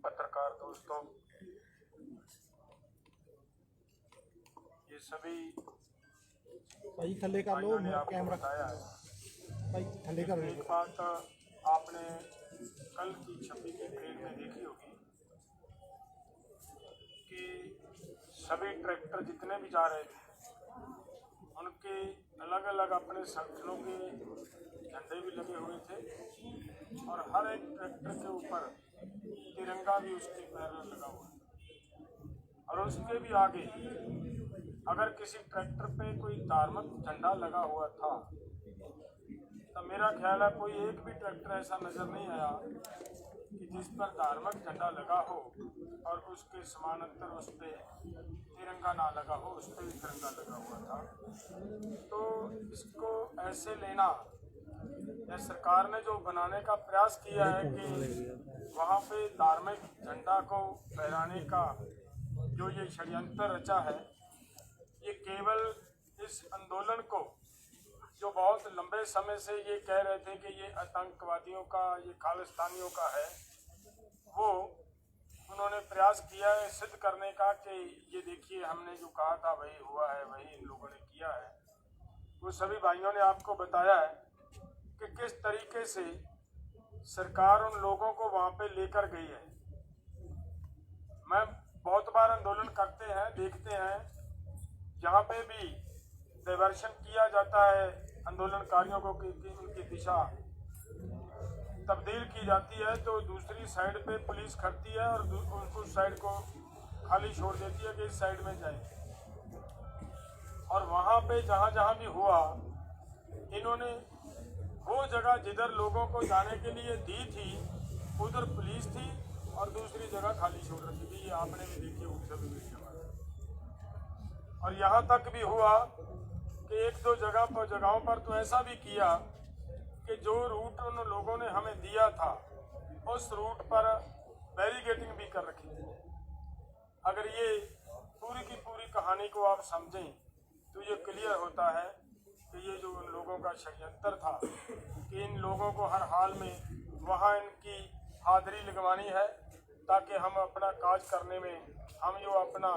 पत्रकार दोस्तों, ये सभी भाई थल्ले कर लो ने आपको कैमरा, बताया है। भाई थल्ले कर एक बात आपने कल की 26 की परेड में देखी होगी कि सभी ट्रैक्टर जितने भी जा रहे थे उनके अलग अलग अपने संगठनों के झंडे भी लगे हुए थे और हर एक ट्रैक्टर के ऊपर तिरंगा भी उसके पैरेलल लगा हुआ है। और उसके भी आगे अगर किसी ट्रैक्टर पे कोई धार्मिक झंडा लगा हुआ था तो मेरा ख्याल है कोई एक भी ट्रैक्टर ऐसा नजर नहीं आया कि जिस पर धार्मिक झंडा लगा हो और उसके समानांतर उस पर तिरंगा ना लगा हो, उस पर भी तिरंगा लगा हुआ था। तो इसको ऐसे लेना या सरकार ने जो बनाने का प्रयास किया है कि वहाँ पे धार्मिक झंडा को फहराने का जो ये षड्यंत्र रचा है, ये केवल इस आंदोलन को जो बहुत लंबे समय से ये कह रहे थे कि ये आतंकवादियों का, ये खालिस्तानियों का है, वो उन्होंने प्रयास किया है सिद्ध करने का कि ये देखिए हमने जो कहा था वही हुआ है, वही इन लोगों ने किया है। वो सभी भाइयों ने आपको बताया है कि किस तरीके से सरकार उन लोगों को वहाँ पे लेकर गई है। मैं बहुत बार आंदोलन करते हैं, देखते हैं, जहाँ पे भी डाइवर्शन किया जाता है आंदोलनकारियों को कि उनकी दिशा तब्दील की जाती है तो दूसरी साइड पे पुलिस खड़ती है और उस साइड को खाली छोड़ देती है कि इस साइड में जाए। और वहाँ पे जहाँ जहाँ भी हुआ, इन्होंने वो जगह जिधर लोगों को जाने के लिए दी थी उधर पुलिस थी और दूसरी जगह खाली छोड़ रखी थी। ये आपने भी देखी होगी सभी वीडियो में। और यहाँ तक भी हुआ कि एक दो जगहों पर तो ऐसा भी किया कि जो रूट उन लोगों ने हमें दिया था उस रूट पर बैरिकेडिंग भी कर रखी थी। अगर ये पूरी की पूरी कहानी को आप समझें तो ये क्लियर होता है कि ये जो उन लोगों का षड्यंत्र था कि इन लोगों को हर हाल में वहाँ इनकी हाजिरी लगवानी है ताकि हम अपना काज करने में, हम जो अपना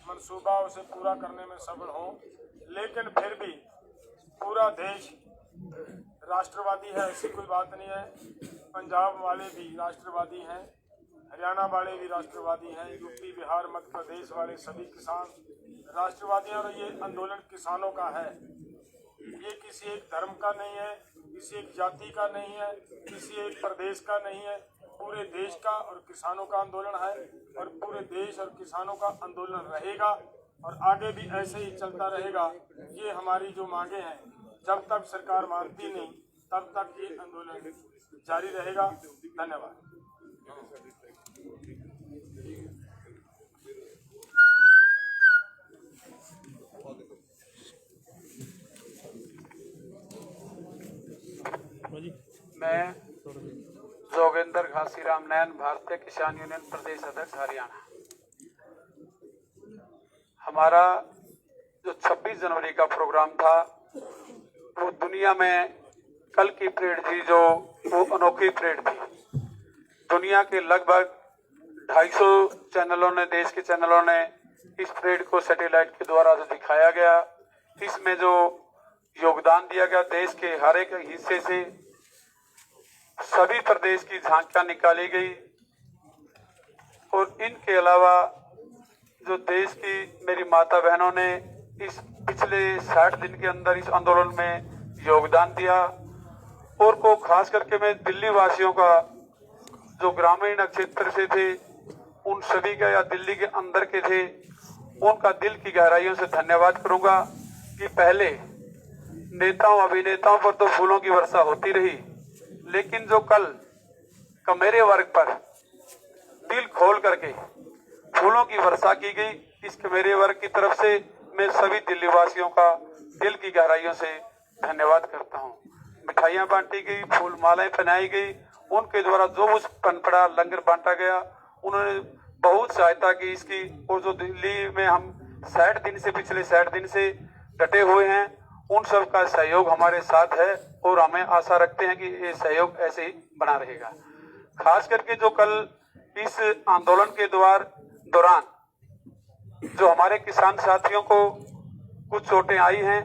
मंसूबा उसे पूरा करने में सफल हों। लेकिन फिर भी पूरा देश राष्ट्रवादी है, ऐसी कोई बात नहीं है। पंजाब वाले भी राष्ट्रवादी हैं, हरियाणा वाले भी राष्ट्रवादी हैं, यूपी, बिहार, मध्य प्रदेश वाले सभी किसान राष्ट्रवादी हैं। और ये आंदोलन किसानों का है, ये किसी एक धर्म का नहीं है, किसी एक जाति का नहीं है, किसी एक प्रदेश का नहीं है, पूरे देश का और किसानों का आंदोलन है। और पूरे देश और किसानों का आंदोलन रहेगा और आगे भी ऐसे ही चलता रहेगा। ये हमारी जो मांगे हैं, जब तक सरकार मानती नहीं तब तक ये आंदोलन जारी रहेगा। धन्यवाद। मैं जोगेंद्र घासीराम नैन, भारतीय किसान यूनियन प्रदेश अध्यक्ष हरियाणा। हमारा जो 26 जनवरी का प्रोग्राम था वो दुनिया में कल की परेड थी, जो वो अनोखी परेड थी। दुनिया के लगभग 250 चैनलों ने, देश के चैनलों ने इस परेड को सैटेलाइट के द्वारा जो दिखाया गया, इसमें जो योगदान दिया गया देश के हर एक हिस्से से, सभी प्रदेश की झांकियां निकाली गई। और इनके अलावा जो देश की मेरी माता बहनों ने इस पिछले 60 दिन के अंदर इस आंदोलन में योगदान दिया, और को खास करके मैं दिल्ली वासियों का, जो ग्रामीण क्षेत्र से थे उन सभी का, या दिल्ली के अंदर के थे, उनका दिल की गहराइयों से धन्यवाद करूंगा कि पहले नेताओं अभिनेताओं पर तो फूलों की वर्षा होती रही, लेकिन जो कल का मेरे वर्ग पर दिल खोल करके फूलों की वर्षा की गई। इसके मेरे वर्ग की तरफ से मैं सभी दिल्ली वासियों का दिल की गहराइयों से धन्यवाद करता हूँ। मिठाइयाँ बांटी गई, फूल मालाएं पहनाई गई, उनके द्वारा जो कुछ पनपड़ा लंगर बांटा गया, उन्होंने बहुत सहायता की इसकी। और जो दिल्ली में हम 60 दिन से पिछले 60 दिन से डटे हुए हैं, उन सब का सहयोग हमारे साथ है और हमें आशा रखते हैं कि ये सहयोग ऐसे ही बना रहेगा। खास करके जो कल इस आंदोलन के दौरान जो हमारे किसान साथियों को कुछ चोटें आई हैं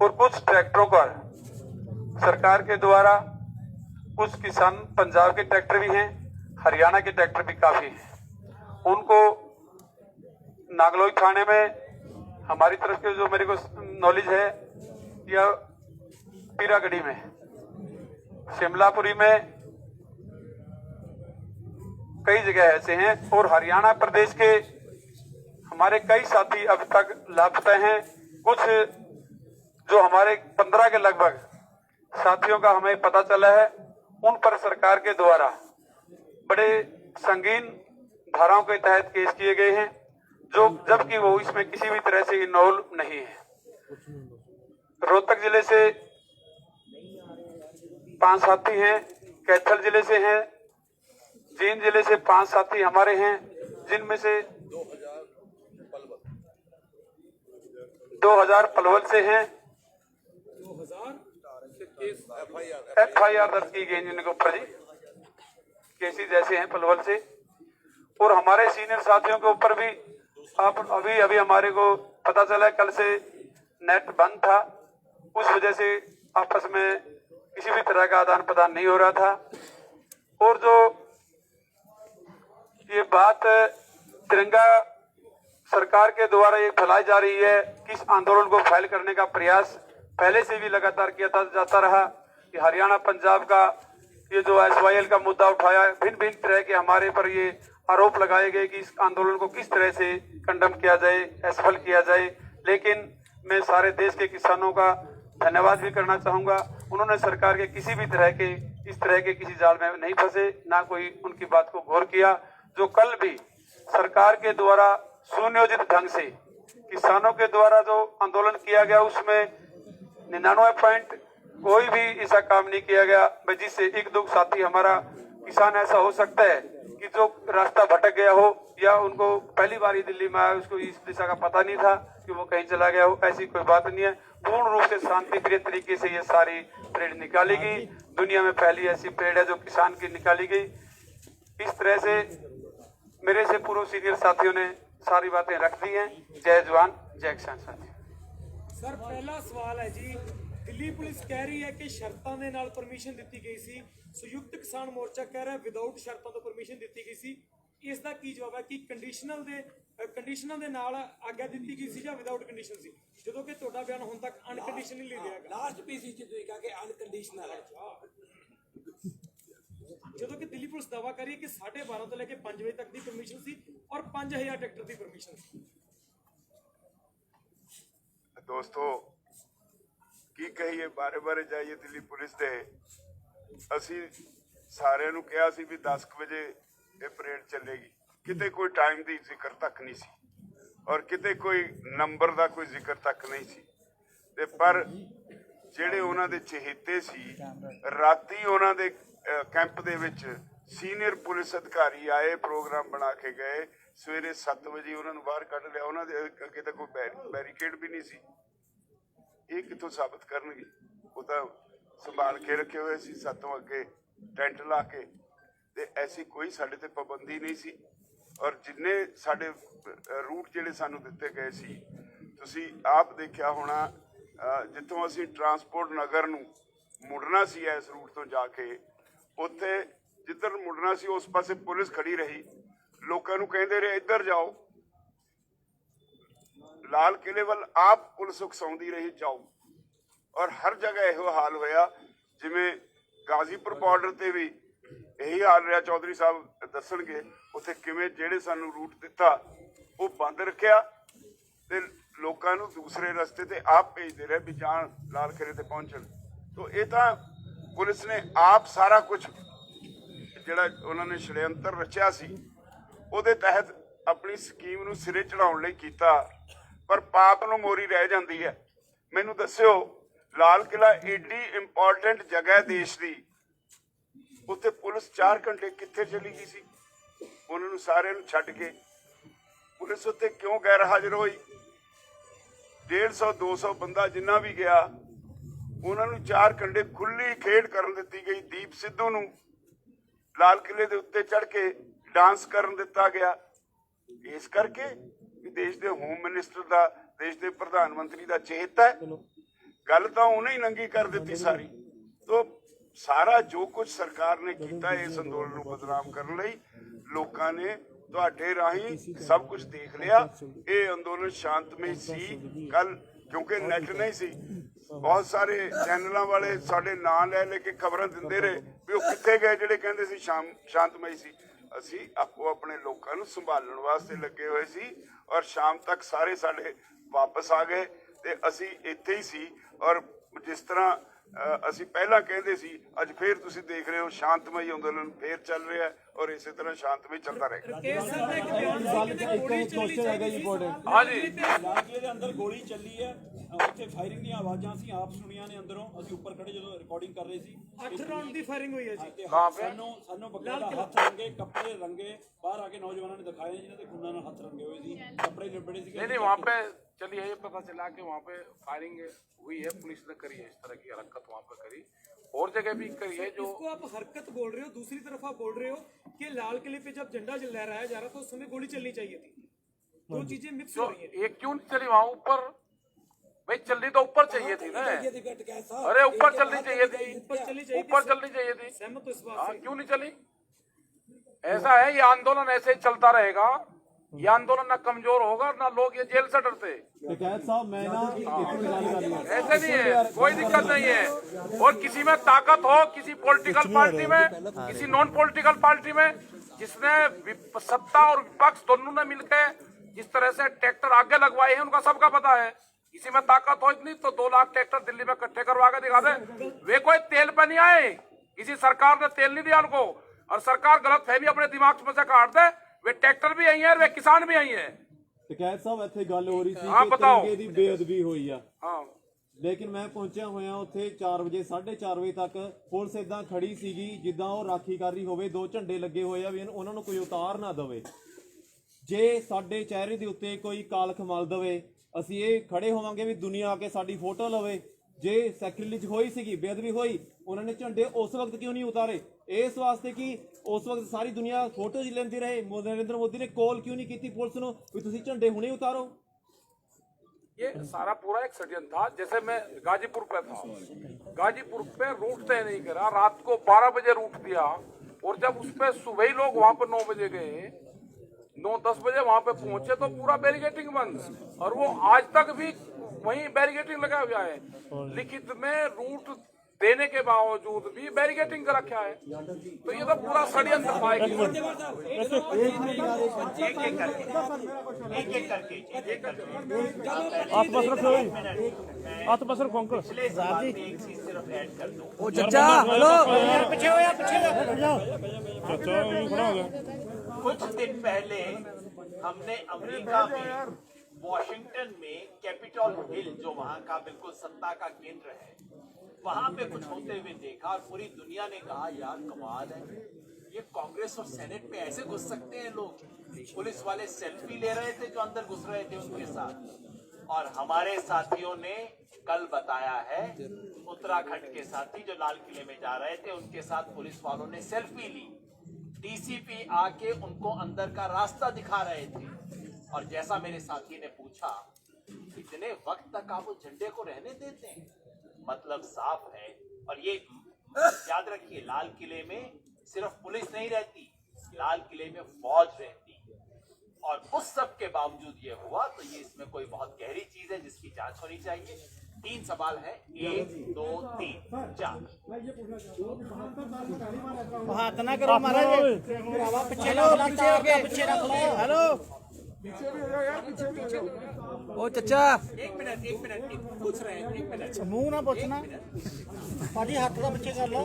और कुछ ट्रैक्टरों पर सरकार के द्वारा, कुछ किसान पंजाब के ट्रैक्टर भी हैं, हरियाणा के ट्रैक्टर भी काफी हैं, उनको नागलोई थाने में हमारी तरफ के जो मेरे को नॉलेज है, या पीरागढ़ी में, शिमलापुरी में, कई जगह ऐसे हैं। और हरियाणा प्रदेश के हमारे कई साथी अब तक लापता हैं। कुछ जो हमारे 15 के लगभग साथियों का हमें पता चला है, उन पर सरकार के द्वारा बड़े संगीन धाराओं के तहत केस किए गए हैं, जो जबकि वो इसमें किसी भी तरह से इन्वॉल्व नहीं है। रोहतक जिले से 5 साथी हैं, कैथल जिले से हैं, जींद जिले से 5 साथी हमारे हैं, जिनमें से 2000 पलवल से हैं। 2000 FIR दर्ज की गई जिनके ऊपर जी केसेज ऐसे हैं पलवल से। और हमारे सीनियर साथियों के ऊपर भी आप अभी हमारे को पता चला है, कल से नेट बंद था, उस वजह से आपस में किसी भी तरह का आदान प्रदान नहीं हो रहा था। और जो ये बात तिरंगा सरकार के द्वारा ये फैलाई जा रही है कि इस आंदोलन को फैल करने का प्रयास पहले से भी लगातार किया जाता रहा कि हरियाणा पंजाब का ये जो SYL का मुद्दा उठाया, भिन्न भिन्न तरह के हमारे पर ये आरोप लगाए गए कि इस आंदोलन को किस तरह से कंडम किया जाए, असफल किया जाए। लेकिन मैं सारे देश के किसानों का धन्यवाद भी करना चाहूंगा, उन्होंने सरकार के किसी भी तरह के इस तरह के किसी जाल में नहीं फंसे, ना कोई उनकी बात को गौर किया। जो कल भी सरकार के द्वारा सुनियोजित ढंग से किसानों के द्वारा जो आंदोलन किया गया, उसमें 99 कोई भी ऐसा काम नहीं किया गया जिससे एक दो साथी हमारा किसान ऐसा हो सकता है कि जो रास्ता भटक गया हो, या उनको पहली बार ही दिल्ली में आया, उसको इस दिशा का पता नहीं था कि वो कहीं चला गया हो। ऐसी कोई बात नहीं है। पूर्ण रूप से शांति प्रिय तरीके से ये सारी परेड निकाली गई। दुनिया में पहली ऐसी परेड है जो किसान की निकाली गई। इस तरह से मेरे से पूर्व सीनियर साथियों ने सारी बातें रख दी हैं। जय जवान जय किसान साथी। सर पहला सवाल है जी, दिल्ली पुलिस कह रही है कि शर्तां दे नाल परमिशन दी गई सी, संयुक्त किसान मोर्चा कह रहा है विदाउट शर्तां तो परमिशन दी गई सी। इसका की जवाब है कि कंडीशनल दे नाल आज्ञा दी गई सी या विदाउट कंडीशन सी, ਜਦੋਂ कि ਤੁਹਾਡਾ ਬਿਆਨ ਹੁਣ ਤੱਕ अनकंडीशनली ਲਿਆ ਗਿਆ। लास्ट पीसी च ਤੁਸੀਂ ਕਹਾ ਕਿ अनकंडीशनल है, ਜਦੋਂ कि दिल्ली पुलिस दावा कर रही है कि 12:30 ਤੋਂ ਲੈ ਕੇ 5 ਵਜੇ तक दी परमिशन सी और 5000 ट्रैक्टर दी परमिशन सी। दोस्तों की कहिए, बारे बारे जाइए दिल्ली पुलिस दे। ਅਸੀਂ ਸਾਰਿਆਂ ਨੂੰ ਕਿਹਾ ਸੀ ਵੀ 10 ਵਜੇ ਇਹ ਪਰੇਡ ਚੱਲੇਗੀ, ਕਿਤੇ ਕੋਈ ਟਾਈਮ ਦੀ ਜ਼ਿਕਰ ਤੱਕ ਨਹੀਂ ਸੀ ਔਰ ਕਿਤੇ ਕੋਈ ਨੰਬਰ ਦਾ ਕੋਈ ਜ਼ਿਕਰ ਤੱਕ ਨਹੀਂ ਸੀ। ਤੇ ਪਰ ਜਿਹੜੇ ਉਹਨਾਂ ਦੇ ਚਹੇਤੇ ਸੀ, ਰਾਤੀ ਉਹਨਾਂ ਦੇ ਕੈਂਪ ਦੇ ਵਿੱਚ ਸੀਨੀਅਰ ਪੁਲਿਸ ਅਧਿਕਾਰੀ ਆਏ, ਪ੍ਰੋਗਰਾਮ ਬਣਾ ਕੇ ਗਏ, ਸਵੇਰੇ 7 ਵਜੇ ਉਹਨਾਂ ਨੂੰ ਬਾਹਰ ਕੱਢ ਲਿਆ। ਉਹਨਾਂ ਦੇ ਅੱਗੇ ਤਾਂ ਕੋਈ ਬੈਰੀਕੇਡ ਵੀ ਨਹੀਂ ਸੀ। ਇਹ ਕਿੱਥੋਂ ਸਾਬਤ ਕਰਨਗੇ? ਉਹ ਤਾਂ ਸੰਭਾਲ ਕੇ ਰੱਖੇ ਹੋਏ ਸੀ ਸਾਤੋਂ ਅੱਗੇ ਟੈਂਟ ਲਾ ਕੇ, ਤੇ ਐਸੀ ਕੋਈ ਸਾਡੇ ਤੇ ਪਾਬੰਦੀ ਨਹੀਂ ਸੀ। ਔਰ ਜਿੰਨੇ ਸਾਡੇ ਰੂਟ ਜਿਹੜੇ ਸਾਨੂੰ ਦਿੱਤੇ ਗਏ ਸੀ, ਤੁਸੀਂ ਆਪ ਦੇਖਿਆ ਹੋਣਾ, ਜਿੱਥੋਂ ਅਸੀਂ ਟਰਾਂਸਪੋਰਟ ਨਗਰ ਨੂੰ ਮੁੜਨਾ ਸੀ ਇਸ ਰੂਟ ਤੋਂ ਜਾ ਕੇ, ਉੱਥੇ ਜਿੱਧਰ ਮੁੜਨਾ ਸੀ ਉਸ ਪਾਸੇ ਪੁਲਿਸ ਖੜੀ ਰਹੀ, ਲੋਕਾਂ ਨੂੰ ਕਹਿੰਦੇ ਰਹੇ ਇੱਧਰ ਜਾਓ। ਲਾਲ ਕਿਲੇ ਵੱਲ ਆਪ ਪੁਲਿਸ ਉਕਸਾਉਂਦੀ ਰਹੀ ਜਾਓ। ਔਰ ਹਰ ਜਗ੍ਹਾ ਇਹੋ ਹਾਲ ਹੋਇਆ, ਜਿਵੇਂ ਗਾਜ਼ੀਪੁਰ ਬਾਰਡਰ ਤੇ ਵੀ ਇਹੀ ਹਾਲ ਰਿਹਾ। ਚੌਧਰੀ ਸਾਹਿਬ ਦੱਸਣਗੇ ਉੱਥੇ ਕਿਵੇਂ ਜਿਹੜੇ ਸਾਨੂੰ ਰੂਟ ਦਿੱਤਾ ਉਹ ਬੰਦ ਰੱਖਿਆ ਤੇ ਲੋਕਾਂ ਨੂੰ ਦੂਸਰੇ ਰਸਤੇ ਤੇ ਆਪ ਭੇਜਦੇ ਰਹੇ ਵੀ ਜਾਣ ਲਾਲ ਕਿਲੇ ਤੇ ਪਹੁੰਚਣ। तो ये तो पुलिस ने आप सारा कुछ ਜਿਹੜਾ ਉਹਨਾਂ ਨੇ ਛੜਯੰਤਰ ਰਚਿਆ ਸੀ ਉਹਦੇ ਤਹਿਤ ਆਪਣੀ ਸਕੀਮ ਨੂੰ ਸਿਰੇ ਚੜਾਉਣ ਲਈ ਕੀਤਾ, ਪਰ ਪਾਪ ਨੂੰ ਮੋਰੀ ਰਹਿ ਜਾਂਦੀ ਹੈ। ਮੈਨੂੰ ਦੱਸਿਓ, ਲਾਲ ਕਿਲਾ ਏਡੀ ਇੰਪੋਰਟੈਂਟ ਜਗ੍ਹਾ ਹੈ ਦੇਸ਼ ਦੀ, ਉੱਥੇ ਪੁਲਿਸ 4 ਘੰਟੇ ਕਿੱਥੇ ਚਲੀ ਗਈ ਸੀ? ਉਹਨਾਂ ਨੂੰ ਸਾਰਿਆਂ ਨੂੰ ਛੱਡ ਕੇ ਪੁਲਿਸ ਉੱਤੇ ਕਿਉਂ ਗੈਰ ਹਾਜ਼ਰ ਹੋਈ? 150 200 ਬੰਦਾ ਜਿੰਨਾ ਵੀ ਗਿਆ, ਉਹਨਾਂ ਨੂੰ 4 ਘੰਟੇ ਖੁੱਲੀ ਖੇਡ ਕਰਨ ਦਿੱਤੀ ਗਈ। ਦੀਪ ਸਿੱਧੂ ਨੂੰ ਲਾਲ ਕਿਲੇ ਦੇ ਉੱਤੇ ਚੜ ਕੇ ਡਾਂਸ ਕਰਨ ਦਿੱਤਾ ਗਿਆ, ਇਸ ਕਰਕੇ ਵੀ ਦੇਸ਼ ਦੇ ਹੋਮ ਮਿਨਿਸਟਰ ਦਾ, ਦੇਸ਼ ਦੇ ਪ੍ਰਧਾਨ ਮੰਤਰੀ ਦਾ ਚੇਤਾ ਹੈ। ਗੱਲ ਤਾਂ ਉਹਨੇ ਹੀ ਨੰਗੀ ਕਰ ਦਿੱਤੀ ਸਾਰੀ। ਤੋਂ ਸਾਰਾ ਜੋ ਕੁਝ ਸਰਕਾਰ ਨੇ ਕੀਤਾ ਇਸ ਅੰਦੋਲਨ ਨੂੰ ਬਦਨਾਮ ਕਰਨ ਲਈ, ਲੋਕਾਂ ਨੇ ਤੁਹਾਡੇ ਰਾਹੀਂ ਸਭ ਕੁਝ ਦੇਖ ਲਿਆ। ਇਹ ਅੰਦੋਲਨ ਸ਼ਾਂਤਮਈ ਸੀ ਕੱਲ, ਕਿਉਂਕਿ ਨੈਟ ਨਹੀਂ ਸੀ। ਬਹੁਤ ਸਾਰੇ ਚੈਨਲਾਂ ਵਾਲੇ ਸਾਡੇ ਨਾਂ ਲੈ ਕੇ ਖਬਰਾਂ ਦਿੰਦੇ ਰਹੇ ਵੀ ਉਹ ਕਿੱਥੇ ਗਏ ਜਿਹੜੇ ਕਹਿੰਦੇ ਸੀ ਸ਼ਾਂਤਮਈ ਸੀ। ਅਸੀਂ ਆਪੋ ਆਪਣੇ ਲੋਕਾਂ ਨੂੰ ਸੰਭਾਲਣ ਵਾਸਤੇ ਲੱਗੇ ਹੋਏ ਸੀ, ਔਰ ਸ਼ਾਮ ਤੱਕ ਸਾਰੇ ਸਾਡੇ ਵਾਪਸ ਆ ਗਏ ਤੇ ਅਸੀਂ ਇੱਥੇ ਹੀ ਸੀ। ਔਰ ਜਿਸ ਤਰ੍ਹਾਂ ਅਸੀਂ ਪਹਿਲਾਂ ਕਹਿੰਦੇ ਸੀ, ਅੱਜ ਫੇਰ ਤੁਸੀਂ ਦੇਖ ਰਹੇ ਹੋ ਸ਼ਾਂਤਮਈ ਅੰਦੋਲਨ ਫੇਰ ਚੱਲ ਰਿਹਾ ਹੈ, ਔਰ ਇਸੇ ਤਰ੍ਹਾਂ ਸ਼ਾਂਤਮਈ ਚੱਲਦਾ ਰਹੇਗਾ। ਹਾਂਜੀ, ਇਲਾਕੇ ਦੇ ਅੰਦਰ ਗੋਲੀ ਚੱਲੀ ਹੈ, ਉੱਥੇ ਫਾਇਰਿੰਗ ਦੀਆਂ ਆਵਾਜ਼ਾਂ ਸੀ, ਆਪ ਸੁਣੀਆਂ ਨੇ ਅੰਦਰੋਂ। ਅਸੀਂ ਉੱਪਰ ਖੜੇ ਜਦੋਂ ਰਿਕਾਰਡਿੰਗ ਕਰ ਰਹੇ ਸੀ, 8 ਰਾਉਂਡ ਦੀ ਫਾਇਰਿੰਗ ਹੋਈ ਹੈ ਜੀ। ਸਾਨੂੰ ਬਕਾਇਦਾ ਹੱਥ ਰੰਗੇ, ਕੱਪੜੇ ਰੰਗੇ, ਬਾਹਰ ਆ ਕੇ नौजवानों ने दिखाए जिन्हों के खून ਨਾਲ ਹੱਥ रंगे हुए थे, कपड़े लिबड़े थे। नहीं वहाँ पे चलिए ये पता चला कि वहाँ पे फायरिंग हुई है, पुलिस ने करी है, इस तरह की हरकत वहाँ पे करी, और जगह भी करी है। जो इसको आप हरकत बोल रहे हो, दूसरी तरफ आप बोल रहे हो कि लाल किले पे जब झंडा लहराया जा रहा था उस समय गोली चलनी चाहिए थी। दो चीजें मिक्स हो रही है। ये क्यों नहीं चली वहाँ ऊपर? भाई चलनी तो ऊपर चाहिए थी ना। अरे ऊपर चलनी चाहिए थी, ऊपर चलनी चाहिए थी। सहमत तो इस बात से। क्यों नहीं चली? ऐसा है, ये आंदोलन ऐसे ही चलता रहेगा। ये आंदोलन ना कमजोर होगा ना लोग ये जेल से डरते। साहब मैं ना ऐसे नहीं है, कोई दिक्कत नहीं है। और किसी में ताकत हो, किसी पॉलिटिकल पार्टी में, किसी नॉन पॉलिटिकल पार्टी में, जिसने सत्ता और विपक्ष दोनों ने मिलकर जिस तरह से ट्रैक्टर आगे लगवाए हैं, उनका सबका पता है। किसी में ताकत हो इतनी तो 2 लाख ट्रैक्टर दिल्ली में इकट्ठे करवा के दिखा दे। वे कोई तेल पे नहीं आए, किसी सरकार ने तेल नहीं दिया उनको, और सरकार गलत फहमी अपने दिमाग में से काट दे। वे ट्रैक्टर भी आई है, वे किसान भी आई है। साहब ਇੱਥੇ ਗੱਲ ਹੋ ਰਹੀ ਸੀ ਹਾਂ, ਕਿ ਬਤਾਓ। ਤਿਰੰਗੇ ਦੀ ਬੇਅਦਬੀ ਹੋਈ ਆ। हाँ, ਲੇਕਿਨ ਮੈਂ ਪਹੁੰਚਿਆ ਹੋਇਆ ਉੱਥੇ 4 ਵਜੇ 4:30 ਵਜੇ ਤੱਕ ਪੁਲਿਸ ਇਦਾਂ ਖੜੀ ਸੀਗੀ ਜਿੱਦਾਂ ਉਹ ਰਾਖੀ ਕਰ ਰਹੀ ਹੋਵੇ। 2 ਝੰਡੇ ਲੱਗੇ ਹੋਏ ਆ ਵੀ ਉਹਨਾਂ ਨੂੰ ਕੋਈ ਉਤਾਰ ਨਾ ਦੇਵੇ। ਜੇ ਸਾਡੇ ਚਿਹਰੇ ਦੇ ਉੱਤੇ ਕੋਈ ਕਾਲਖ ਮਲ ਦੇਵੇ, ਅਸੀਂ ਇਹ ਖੜੇ ਹੋਵਾਂਗੇ ਵੀ ਦੁਨੀਆ ਆ ਕੇ ਸਾਡੀ ਫੋਟੋ ਲਵੇ। ਜੇ ਸੈਕਰੀਲੇਜ ਹੋਈ ਸੀਗੀ, ਬੇਅਦਬੀ ਹੋਈ, ਉਹਨਾਂ ਨੇ ਝੰਡੇ ਉਸ ਵਕਤ ਕਿਉਂ ਨਹੀਂ ਉਤਾਰੇ? ਇਸ ਵਾਸਤੇ ਕਿ ਉਸ ਵਕਤ ਸਾਰੀ ਦੁਨੀਆ ਫੋਟੋ ਜੀ ਲੈਂਦੀ ਰਹੇ। ਨਰਿੰਦਰ ਮੋਦੀ ਨੇ ਕਾਲ ਕਿਉਂ ਨਹੀਂ ਕੀਤੀ ਪੁਲਿਸ ਨੂੰ ਵੀ ਤੁਸੀਂ ਝੰਡੇ ਹੁਣੇ ਉਤਾਰੋ? ये सारा पूरा एक षड्यंत्र था। जैसे मैं गाजीपुर पे था, गाजीपुर पे रूट तय नहीं करा, रात को 12 बजे रूट दिया, और जब उस पे सुबह ही लोग वहां पर 9 बजे गए, 9-10 बजे वहां पे पहुंचे तो पूरा बैरिकेटिंग बंद, और वो आज तक भी वहीं बैरिकेटिंग लगा हुआ है। लिखित में रूट देने के बावजूद भी बैरिकेटिंग कर रखा है। तो ये तो पूरा षड्यंत्र था। पिछले सवाल में एक चीज सिर्फ ऐड कर दूं। कुछ दिन पहले हमने अमेरिका में वॉशिंगटन में कैपिटल हिल, जो वहां का बिल्कुल सत्ता का केंद्र है, वहां पे कुछ होते हुए देखा, और पूरी दुनिया ने कहा यार कमाल है, ये कांग्रेस और सेनेट में ऐसे घुस सकते हैं लोग। पुलिस वाले सेल्फी ले रहे थे जो अंदर घुस रहे थे उनके साथ। और हमारे साथियों ने कल बताया है, उत्तराखंड के साथी जो लाल किले में जा रहे थे, उनके साथ पुलिस वालों ने सेल्फी ली। डीसीपी आके उनको अंदर का रास्ता दिखा रहे थे। और जैसा मेरे साथी ने पूछा, इतने वक्त तक आप उस झंडे को रहने देते हैं? मतलब साफ है। और ये याद रखिए, लाल किले में सिर्फ पुलिस नहीं रहती, लाल किले में फौज रहती, और उस सब के बावजूद ये हुआ। तो ये इसमें कोई बहुत गहरी चीज है जिसकी जांच होनी चाहिए। 3 सवाल है, 1 2 3 4। हाथ ना करो महाराज, पीछे लो, पीछे रख लो। हेलो पीछे भी हो जाओ यार, पीछे भी हो जाओ। ओ चचा एक मिनट पूछ रहे हैं, 1 मिनट। मूंह ना पुछना पाजी हाथ का पीछे कर लो।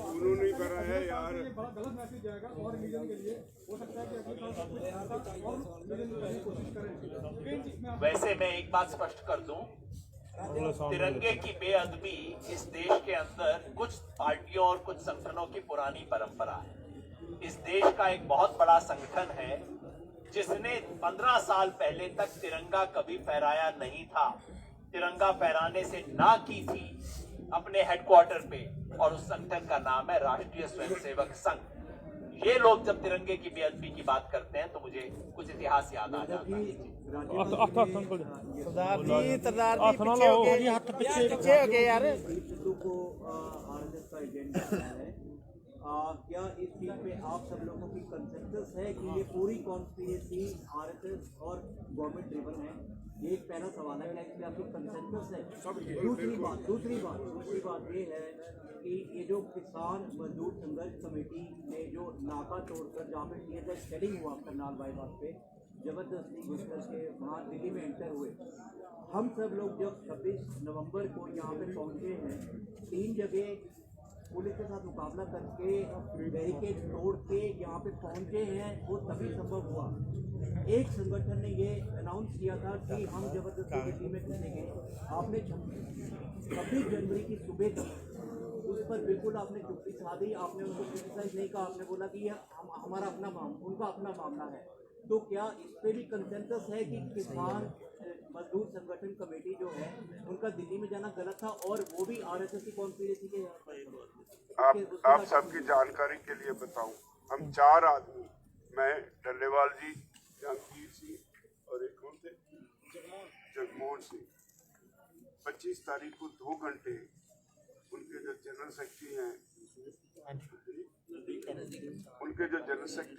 उन्होंने करा है यार। गलत मैसेज जाएगा और रिलीजन के लिए हो सकता है कि अगले साल कोई ऐसा और रिलीजन करने की कोशिश करें। वैसे मैं एक बात स्पष्ट कर दूं, तिरंगे की बेअदबी इस देश के अंदर कुछ पार्टियों और कुछ संगठनों की पुरानी परंपरा है। इस देश का एक बहुत बड़ा संगठन है जिसने 15 साल पहले तक तिरंगा कभी फहराया नहीं था। तिरंगा फहराने से ना की थी अपने हेडक्वार्टर पे, और उस संगठन का नाम है राष्ट्रीय स्वयंसेवक संघ। ये लोग जब तिरंगे की बेअदबी की बात करते हैं तो मुझे कुछ इतिहास याद आ जाता है। सरदार जी पीछे हो गए, हाथ पीछे हो गए यार। को आरएसएस का एजेंडा है, क्या इस चीज पे आप सब लोगों की कंसेंसस है कि ये पूरी कॉन्स्पिरेसी आरएसएस और गवर्नमेंट ड्रिवन है? ये एक पहला सवाल है, क्या इस पे आपकी कंसेंसस है? दूसरी बात ये है कि ये जो किसान मजदूर संघर्ष कमेटी ने जो नाका तोड़कर जहाँ पे टीएसआई शेडिंग हुआ करनाल बाईपास पे जबरदस्ती घुस करके वहाँ दिल्ली में एंटर हुए, हम सब लोग जब 26 नवंबर को यहाँ पे पहुँचे हैं, 3 जगह पुलिस के साथ मुकाबला करके बैरिकेड तोड़ के यहाँ पे पहुँचे हैं, वो तभी संभव हुआ। एक संगठन ने ये अनाउंस किया था कि हम जबरदस्ती दिल्ली में घुसेंगे। आपने 26 जनवरी की सुबह तक उस पर बिल्कुल आपने चुप्पी साधी, आपने उनको क्रिटिसाइज नहीं कहा, आपने बोला कि हमारा अपना मामला, उनका अपना मामला है। तो क्या इस पे भी कंसेंसस है कि किसान मजदूर संगठन कमेटी जो है उनका दिल्ली में जाना गलत था और वो भी आरएसएस की कॉन्स्पिरेसी के? आप सबकी जानकारी के लिए बताऊं, हम 4 आदमी, मैं, डल्लेवाल जी, जहांगीर सिंह और एक कौन थे, जगमोहन सिंह, 25 तारीख को 2 घंटे उनके जो जनरल सेक्रेटरी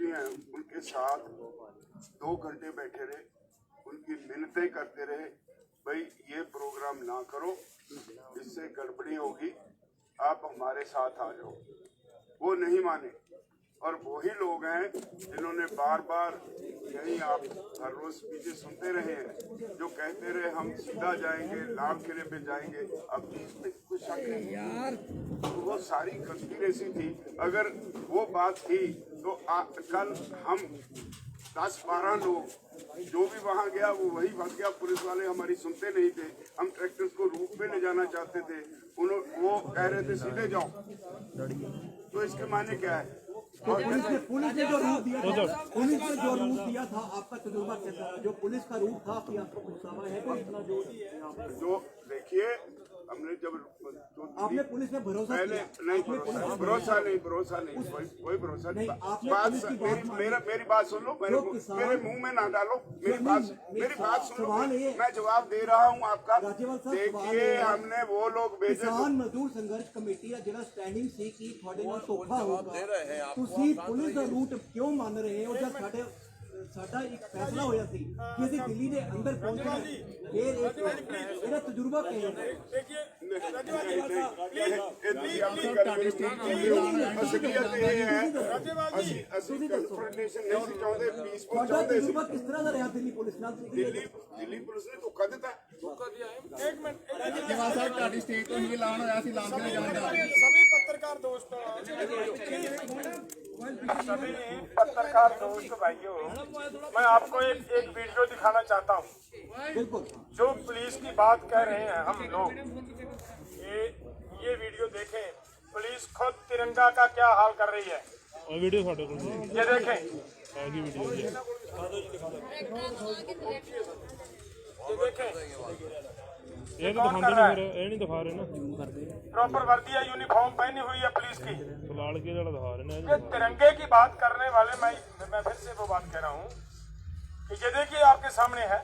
हैं उनके साथ 2 घंटे बैठे रहे, उनकी मिन्नतें करते रहे, भाई ये प्रोग्राम ना करो, इससे गड़बड़ी होगी, आप हमारे साथ आ जाओ। वो नहीं माने, और वही लोग हैं जिन्होंने बार बार यही आप हर रोज पीछे सुनते रहे हैं, जो कहते रहे हम सीधा जाएंगे, लाल किले पे जाएंगे। अब इसमें कुछ शक नहीं यार, तो वो सारी कंस्पिरेसी थी। अगर वो बात थी तो कल हम 10-12 लोग, जो भी वहाँ गया वो वही फंस गया। पुलिस वाले हमारी सुनते नहीं थे, हम ट्रैक्टर्स को रूट पे ले जाना चाहते थे, वो कह रहे थे सीधे जाओ। तो इसके माने क्या है? तो पुलिस ने जो रूट दिया था, आपका तजुर्बा कैसा था? जो पुलिस का रूट था, आपकी आपको पछतावा है कोई इतना जो देखिए, हमने जब आपने पुलिस में भरोसा पहले नहीं, भरोसा नहीं, कोई भरोसा नहीं। मेरी बात सुन लो, मेरे मुंह में ना डालो, मेरी बात सुन लो, मैं जवाब दे रहा हूँ आपका। देखिए, हमने वो लोग भेजे, किसान मजदूर संघर्ष कमेटी या जिला स्टैंडिंग सी की थोड़े नाल धोखा होगा, ਤੁਸੀਂ ਪੁਲਿਸ ਦਾ ਰੂਟ ਕਿਉਂ ਮੰਨ ਰਹੇ ਹੋ? ਜਦ ਸਾਡਾ ਇੱਕ ਫੈਸਲਾ ਹੋਇਆ ਸੀ ਕਿ ਅਸੀਂ ਦਿੱਲੀ ਦੇ ਅੰਦਰ ਪਹੁੰਚਣਾ, ਫਿਰ ਇਹਦਾ ਤਜਰਬਾ ਕੀ ਹੈ? ਤਜਰਬਾ ਕਿਸ ਤਰ੍ਹਾਂ ਦਾ ਰਿਹਾ ਦਿੱਲੀ ਪੁਲਿਸ ਨਾਲ? ਦਿੱਲੀ ਪੁਲਿਸ ਨੇ ਧੋਖਾ ਦਿੱਤਾ। एक मिनट, ਤੁਹਾਡੀ ਸਟੇਜ ਤੋਂ ਹੀ ਐਲਾਨ ਹੋਇਆ ਸੀ ਲਾਲ ਕਿਲੇ ਜਾਣ ਦਾ। सभी पत्रकार दोस्तों, सभी पत्रकार दोस्त भाइयों, मैं आपको एक वीडियो दिखाना चाहता हूँ। जो पुलिस की बात कह रहे हैं हम लोग, ये वीडियो देखें, पुलिस खुद तिरंगा का क्या हाल कर रही है। ये देखें, ये कौन कर रहा है? नहीं दिखा रहे ना, प्रॉपर वर्दी या यूनिफॉर्म पहनी हुई है पुलिस की, लाल किले वाला दिखा रहे हैं। तिरंगे की बात करने वाले, मैं फिर से वो बात कह रहा हूँ कि ये देखिए आपके सामने है,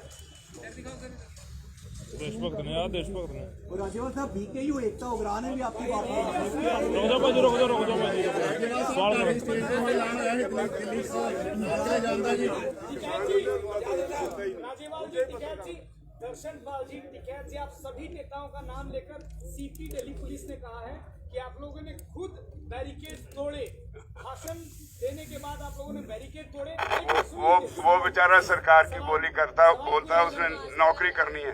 देशभक्त ने यार, देशभक्त ने। और राजेवाल साहब, बीकेयू एकता उग्रान ने भी आपकी बात की। दर्शन पाल जी, टिकैत जी, आप सभी नेताओं का नाम लेकर सीपी दिल्ली पुलिस ने कहा है कि आप लोगों ने खुद बैरिकेड तोड़े, भाषण देने के बाद आप लोगों ने बैरिकेड तोड़े। वो बेचारा सरकार की बोलता है उसने नौकरी करनी है,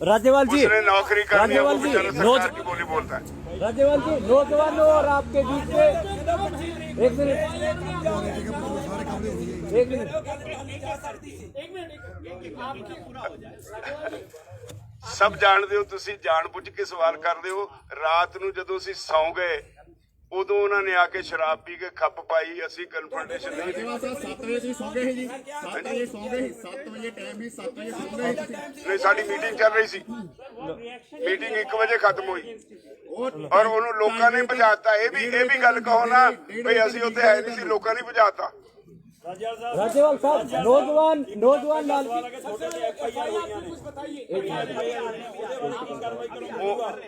राज्यपाल जी, उसने नौकरी करनी है, वो राज्यपाल जी, बेचारा सरकार की बोली बोलता है। राज्यपाल जी, नौजवानों और आपके बीच में एक मिनट सब ਜਾਣਦੇ ਹੋ ਤੁਸੀਂ, ਜਾਣਬੁੱਝ ਕੇ ਸਵਾਲ ਕਰਦੇ ਹੋ। ਰਾਤ ਨੂੰ ਜਦੋਂ ਅਸੀਂ ਸੌਂ ਗਏ ਉਦੋਂ ਉਹਨਾਂ ਨੇ ਆ ਕੇ ਸ਼ਰਾਬ ਪੀ ਕੇ ਖੱਪ ਪਾਈ, ਅਸੀਂ ਕਨਫਰੰਟੇਸ਼ਨ ਨਹੀਂ ਕੀਤੀ। 7 ਵਜੇ ਤੁਸੀਂ ਸੌਂ ਗਏ ਜੀ, 7 ਵਜੇ ਸੌਂ ਗਏ, 7 ਵਜੇ ਟਾਈਮ ਹੀ 7 ਵਜੇ ਸੌਂ ਗਏ ਤੁਸੀਂ। ਨਹੀਂ, ਸਾਡੀ ਮੀਟਿੰਗ ਚੱਲ ਰਹੀ ਸੀ, ਮੀਟਿੰਗ 1 ਵਜੇ ਖਤਮ ਹੋਈ ਔਰ ਉਹਨੂੰ ਲੋਕਾਂ ਨੇ ਭਜਾਤਾ। ਇਹ ਵੀ ਗੱਲ ਕਹੋ ਨਾ ਭਈ ਅਸੀਂ ਉੱਥੇ ਹੈ ਨਹੀਂ ਸੀ, ਲੋਕਾਂ ਨੇ ਭਜਾਤਾ। राज्यपाल साहब, नौजवान लाल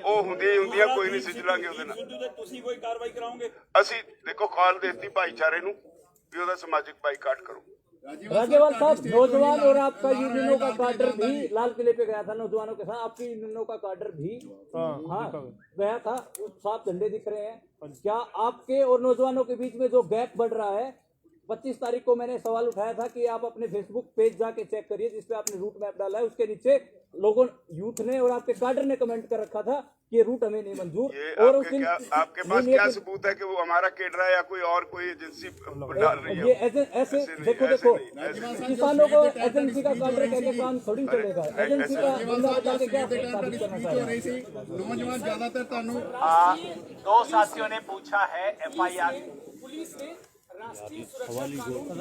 ਉਹ ਹੁੰਦੀਆਂ ਕੋਈ ਨਹੀਂ, ਸਿੱਝ ਲਾਂਗੇ ਉਹਦੇ ਨਾਲ। ਤੁਸੀਂ ਕੋਈ ਕਾਰਵਾਈ ਕਰਾਓਗੇ? ਅਸੀਂ ਦੇਖੋ ਕਾਲ ਦੇਤੀ ਭਾਈਚਾਰੇ ਨੂੰ ਵੀ ਉਹਦਾ ਸਮਾਜਿਕ ਬਾਈਕਾਟ ਕਰੋ। राज्यपाल साहब, नौजवान और आपका यूनियनों का कार्डर भी लाल किले पे गया था, नौजवानों के साथ आपकी यूनियनों का कार्डर भी गया था, साफ झंडे दिख रहे हैं। क्या आपके और नौजवानों के बीच में जो गैप बढ़ रहा है, 25 तारीख को मैंने सवाल उठाया था कि आप अपने फेसबुक पेज जाके चेक करिए जिसपे आपने रूट मैप डाला है, उसके नीचे लोगों यूथ ने और आपके कार्डर ने कमेंट कर रखा था कि ये रूट हमें नहीं मंजूर। और आपके पास क्या सबूत है कि वो हमारा केडरा है या कोई और कोई एजेंसी डाल रही है? ये ऐसे देखो किसानों को एजेंसी का कार्डर कहकर काम थोड़ी चलेगा। एजेंसी का बंदा बता के क्या साबित करना चाहिए? नौजवान ज्यादातर दो साथियों ने पूछा है FIR पुलिस ने राष्ट्रीय सुरक्षा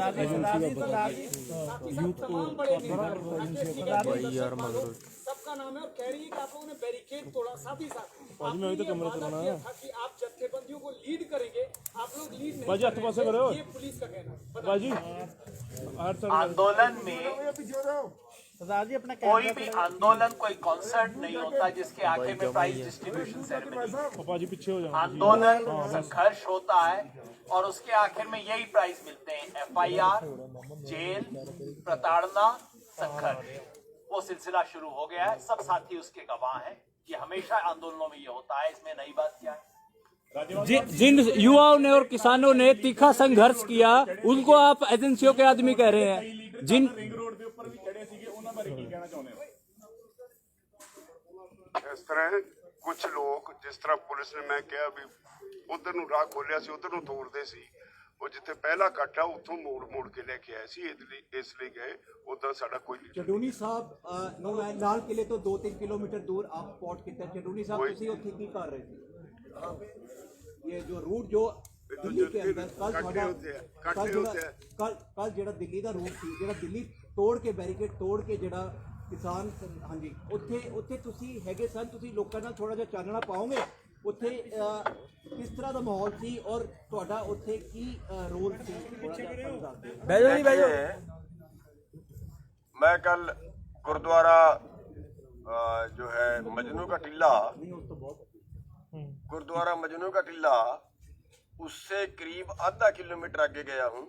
कानून सबका नाम है और कह रही है कि आप लोगों ने बैरिकेड तोड़ा। साथ ही साथ आपने ये वादा किया था कि आप जत्थेबंदियों को लीड करेंगे, आप लोग लीड नहीं कर रहे। ये पुलिस का कहना है। आंदोलन में कोई भी आंदोलन कोई कॉन्सर्ट नहीं होता जिसके आखिर में प्राइज डिस्ट्रीब्यूशन सेरेमनी। आंदोलन संघर्ष होता है और उसके आखिर में यही प्राइज मिलते हैं, FIR, जेल, प्रताड़ना, संघर्ष। वो सिलसिला शुरू हो गया है, सब साथी उसके गवाह हैं। ये हमेशा आंदोलनों में ये होता है, इसमें नई बात क्या है? जिन युवाओं ने और किसानों ने तीखा संघर्ष किया उनको आप एजेंसियों के आदमी कह रहे हैं। जिन इस तरह कुछ लोग, जिस तरह पुलिस ने मैं कहा भी उधर ਨੂੰ ਰਾਹ ਖੋਲਿਆ ਸੀ, ਉਧਰ ਨੂੰ ਤੋੜਦੇ ਸੀ, ਉਹ ਜਿੱਥੇ ਪਹਿਲਾ ਕੱਟ ਆ ਉੱਥੋਂ ਮੋੜ ਕੇ ਲੈ ਕੇ ਆਏ ਸੀ, ਇਸ ਲਈ ਗਏ। ਉਧਰ ਸਾਡਾ ਕੋਈ ਨਹੀਂ। ਚਡੂਨੀ ਸਾਹਿਬ ਲਾਲ ਕਿਲੇ ਤੋਂ 2-3 ਕਿਲੋਮੀਟਰ दूर आप स्पॉट ਕੀਤਾ। ਚਡੂਨੀ ਸਾਹਿਬ ਤੁਸੀਂ ਉੱਥੇ ਕੀ ਕਰ ਰਹੇ ਸੀ? ये जो रूट जो दिल्ली के अंदर कल ਜਿਹੜਾ ਦਿੱਲੀ ਦਾ ਰੂਟ ਸੀ, ਜਿਹੜਾ ਦਿੱਲੀ ਤੋੜ ਕੇ ਬੈਰੀਕੇਡ ਤੋੜ ਕੇ ਜਿਹੜਾ ਕਿਸਾਨ ਹਾਂਜੀ ਉੱਥੇ ਤੁਸੀਂ ਹੈਗੇ ਸਨ, ਤੁਸੀਂ ਲੋਕਾਂ ਨਾਲ ਥੋੜਾ ਜਿਹਾ ਚਾਨਣਾ ਪਾਓਗੇ ਉੱਥੇ ਕਿਸ ਤਰ੍ਹਾਂ ਦਾ ਮਾਹੌਲ ਸੀ ਔਰ ਤੁਹਾਡਾ ਉੱਥੇ ਕੀ ਰੋਲ ਸੀ? मैं कल गुरुद्वारा जो है मजनू का टिल्ला, गुरुद्वारा मजनू का टिल्ला उससे करीब आधा किलोमीटर आगे गया हूँ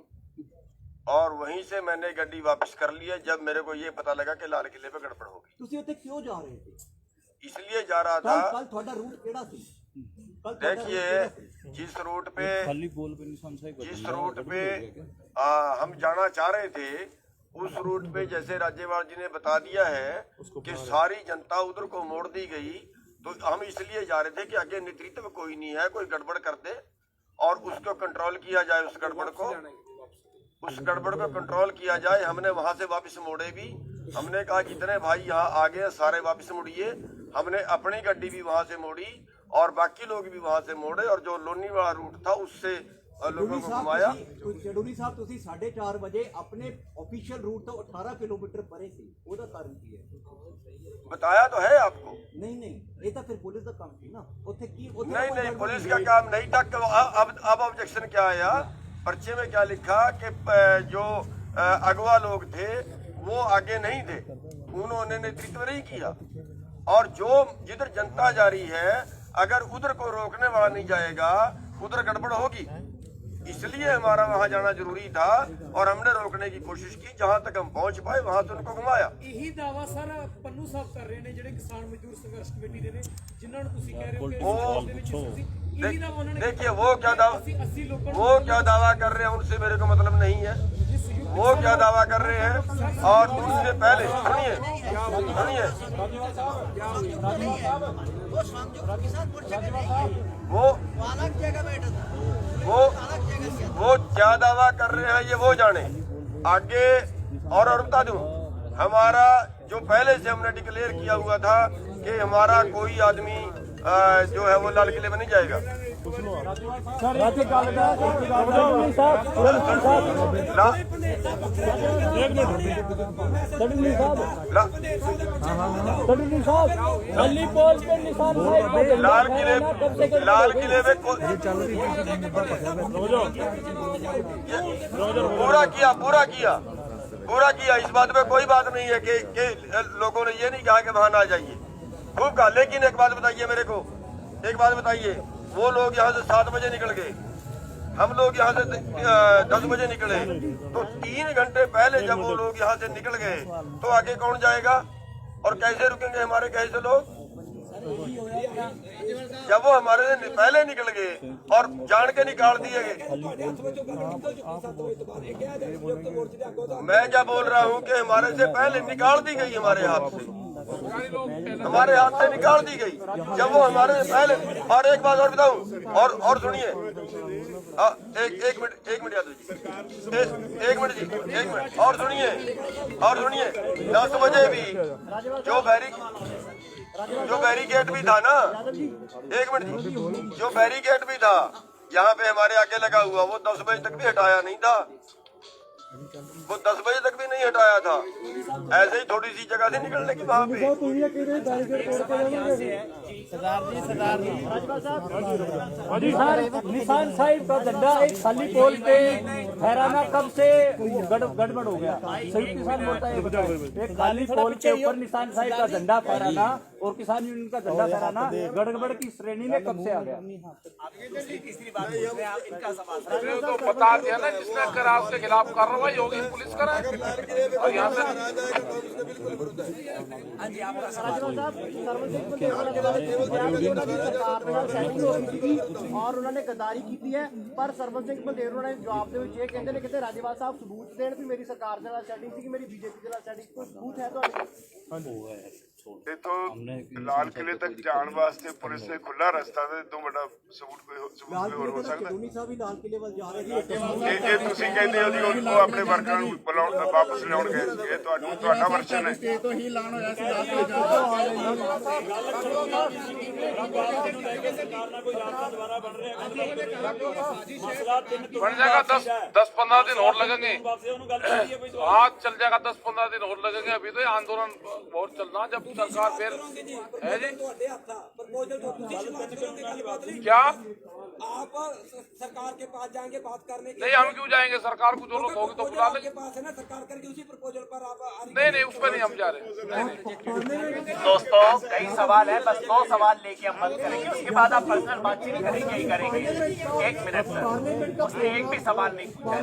और वहीं से मैंने गाड़ी वापस कर ली है जब मेरे को ये पता लगा कि लाल किले पे गड़बड़ होगी। ਤੁਸੀਂ ਉੱਥੇ ਕਿਉਂ ਜਾ ਰਹੇ ਸੀ? इसलिए जा रहा था। ਕੱਲ ਤੁਹਾਡਾ ਰੂਟ ਕਿਹੜਾ ਸੀ? देखिए जिस रूट पे हम जाना चाह रहे थे उस रूट पे जैसे राज्यपाल जी ने बता दिया है कि सारी जनता उधर को मोड़ दी गई, तो हम इसलिए जा रहे थे कि आगे नेतृत्व कोई नहीं है, कोई गड़बड़ कर दे और उसको कंट्रोल किया जाए, उस गड़बड़ को कंट्रोल किया जाए। हमने वहां से वापस मोड़े भी, हमने कहा जितने भाई यहाँ आ गए सारे वापस मुड़िए। हमने अपनी गाड़ी भी वहां से मोड़ी और बाकी लोग भी वहां से मोड़े और जो लोनी वाला रूट था उससे लोगों को घुमाया। ਚਡੂਨੀ ਸਾਹਿਬ ਤੁਸੀਂ 4:30 ਵਜੇ ਆਪਣੇ ऑफिशियल रूट ਤੋਂ 18 ਕਿਲੋਮੀਟਰ ਪਰੇ ਸੀ, ਉਹਦਾ ਕਾਰਨ ਕੀ ਹੈ? बताया तो है आपको। नहीं ये तो फिर पुलिस का काम थी ना। नहीं पुलिस का काम नहीं था। अब ऑब्जेक्शन क्या आया, पर्चे में क्या लिखा कि जो अगवा लोग थे वो आगे नहीं थे, उन्होंने नेतृत्व नहीं किया और जो जिधर जनता जा रही है अगर उधर को रोकने वाला नहीं जाएगा उधर गड़बड़ होगी। इसलिए हमारा वहां जाना जरूरी था और हमने रोकने की कोशिश की, जहां तक हम पहुंच पाए वहां से उनको घुमाया। यही दावा सर पन्नू साहब कर रहे हैं, ਜਿਹੜੇ ਕਿਸਾਨ ਮਜ਼ਦੂਰ ਸੰਘਰਸ਼ ਕਮੇਟੀ ਦੇ ਨੇ, ਜਿਨ੍ਹਾਂ ਨੂੰ ਤੁਸੀਂ ਕਹਿ ਰਹੇ ਹੋ ਕਿ देखिए वो क्या दावा कर रहे हैं उनसे मेरे को मतलब नहीं है। वो क्या दावा कर रहे हैं और उससे पहले सुनिए वो क्या दावा कर रहे हैं ये वो जाने। आगे और बता दूं, हमारा जो पहले से हमने डिक्लेयर किया हुआ था कि हमारा कोई आदमी जो है वो लाल किले में नहीं जाएगा। लाल किले में पूरा किया। इस बात में कोई बात नहीं है कि लोगों ने ये नहीं कहा कि वहां ना जाइए, खूब कहा। लेकिन एक बात बताइए मेरे को, वो लोग यहाँ से 7 बजे निकल गए, हम लोग यहाँ से 10 बजे निकले, तो 3 घंटे पहले जब वो लोग यहाँ से निकल गए तो आगे कौन जाएगा और कैसे रुकेंगे हमारे कैसे लोग? जब वो हमारे से पहले निकल गए और जान के निकाल दिए गए। मैं क्या बोल रहा हूँ कि हमारे से पहले निकाल दी गई, हमारे हाथ से निकाल दी गई जब वो हमारे से पहले। और एक बात और बताऊं, और सुनिए, एक मिनट यादव जी, एक मिनट और सुनिए 10 बजे भी जो बैरिकेड भी था ना, एक मिनट जी, जो बैरिकेड भी था यहाँ पे हमारे आगे लगा हुआ, वो 10 बजे तक भी हटाया नहीं था। वो 10 बजे तक भी नहीं हटाया था। ऐसे ही थोड़ी सी जगह से निकलने की वहाँ पे। निशान साहिब का झंडा एक खाली पोल पे फहराना कब से गड़बड़ हो गया? संयुक्त किसान मोर्चा एक खाली पोल के ऊपर निशान साहिब का झंडा फहराना और किसान यूनियन का झंडा फहराना गड़बड़ की श्रेणी में कब से आ गया? तो बता दिया ना, जिसने करा उसके खिलाफ कार्रवाई होगी, पुलिस कराए। और यहाँ से और उन्होंने गद्दारी की है, पर सरवन सिंह बंदेरू ने जवाब ਦੇ ਵਿੱਚ ਇਹ ਕਹਿੰਦੇ ਨੇ ਕਿ ਰਾਜੇਵਾਲ ਸਾਹਿਬ ਸਬੂਤ ਦੇਣ ਵੀ ਮੇਰੀ ਸਰਕਾਰ ਦੇ ਨਾਲ ਸੈਟਿੰਗ ਸੀ, ਮੇਰੀ बीजेपी ਦੇ ਨਾਲ ਸੈਟਿੰਗ, ਕੋਈ ਸਬੂਤ ਹੈ ਤੁਹਾਡੇ? देखो लाल किले तक जाने वास्ते पुलिस ने खुला रास्ता दे तो बड़ा सबूत कोई ਹੋਰ ਹੋ ਸਕਦਾ? ਇਹ ਤੁਸੀਂ ਕਹਿੰਦੇ ਹੋ ਜੀ ਉਹ ਆਪਣੇ ਵਰਕਰਾਂ ਨੂੰ ਬੁਲਾਉਣ ਵਾਪਸ ਲਿਆਉਣ ਗਏ, ਇਹ ਤੁਹਾਡਾ ਵਰਸ਼ਨ ਹੈ। ਤੋਂ ਹੀ ਐਲਾਨ ਹੋਇਆ ਸੀ ਲਾਲ ਕਿਲੇ ਜਾਣ बन जाएगा 10-15 दिन और लगेंगे। हाँ चल जाएगा, 10-15 दिन और लगेंगे। अभी तो आंदोलन बहुत चलना, जब सरकार फिर है जी क्या आप सरकार के पास जाएंगे बात करने के? नहीं, हम क्यों जाएंगे? सरकार को जरूरत होगी तो बुला लेंगे। पास है ना, सरकार करके उसी प्रपोजल पर आप नहीं उस पर नहीं हम जा रहे। दोस्तों कई सवाल है, बस 2 सवाल लेके हम बंद करेंगे, उसके बाद आप पर्सनल बातचीत करेंगे ही करेंगे। 1 मिनट सर, उसने एक भी सवाल नहीं पूछा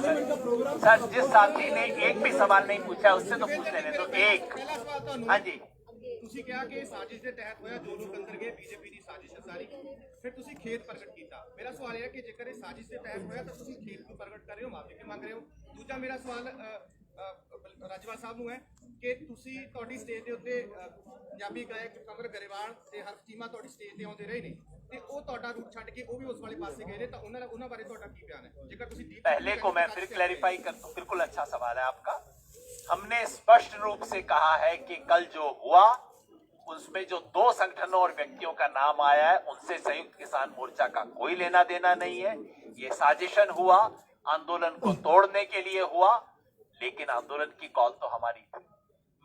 सर। जिस साथी ने एक भी सवाल नहीं पूछा उससे तो पूछ लेने तो एक। हाँ जी, ਤੁਸੀਂ ਕਿਹਾ ਕਿ ਸਾਜ਼ਿਸ਼ ਦੇ ਤਹਿਤ ਹੋਇਆ, ਜੋ ਲੋਕ ਅੰਦਰ ਗਏ ਬੀਜੇਪੀ ਦੀ ਸਾਜ਼ਿਸ਼ ਹੈ ਸਾਰੀ, ਫਿਰ ਤੁਸੀਂ ਖੇਤ ਪ੍ਰਗਟ ਕੀਤਾ। ਮੇਰਾ ਸਵਾਲ ਇਹ ਹੈ ਕਿ ਜੇਕਰ ਇਹ ਸਾਜ਼ਿਸ਼ ਦੇ ਤਹਿਤ ਹੋਇਆ ਤਾਂ ਤੁਸੀਂ ਖੇਤ ਨੂੰ ਪ੍ਰਗਟ ਕਰ ਰਹੇ ਹੋ, ਮਾਫੀ ਕਿਉਂ ਮੰਗ ਰਹੇ ਹੋ? ਦੂਜਾ ਮੇਰਾ ਸਵਾਲ ਰਾਜੇਵਾਲ ਸਾਹਿਬ ਨੂੰ ਹੈ ਕਿ ਤੁਸੀਂ ਤੁਹਾਡੀ ਸਟੇਜ ਦੇ ਉੱਤੇ ਪੰਜਾਬੀ ਗਾਇਕ ਕਮਰ ਗਰੇਵਾਲ ਤੇ ਹਰਫ ਚੀਮਾ ਤੁਹਾਡੀ ਸਟੇਜ ਤੇ ਆਉਂਦੇ ਰਹੇ ਨੇ, ਤੇ ਉਹ ਤੁਹਾਡਾ ਰੂਟ ਛੱਡ ਕੇ ਉਹ ਵੀ ਉਸ ਵਾਲੇ ਪਾਸੇ ਗਏ ਨੇ, ਤਾਂ ਉਹਨਾਂ ਬਾਰੇ ਤੁਹਾਡਾ ਕੀ ਬਿਆਨ ਹੈ? ਜੇਕਰ ਤੁਸੀਂ पहले को मैं फिर क्लैरिफाई कर दूं। बिल्कुल अच्छा सवाल है आपका। हमने स्पष्ट रूप से कहा है कि कल जो हुआ उसमें जो 2 संगठनों और व्यक्तियों का नाम आया है उनसे संयुक्त किसान मोर्चा का कोई लेना देना नहीं है। ये साजिशन हुआ, आंदोलन को तोड़ने के लिए हुआ, लेकिन आंदोलन की कॉल तो हमारी थी।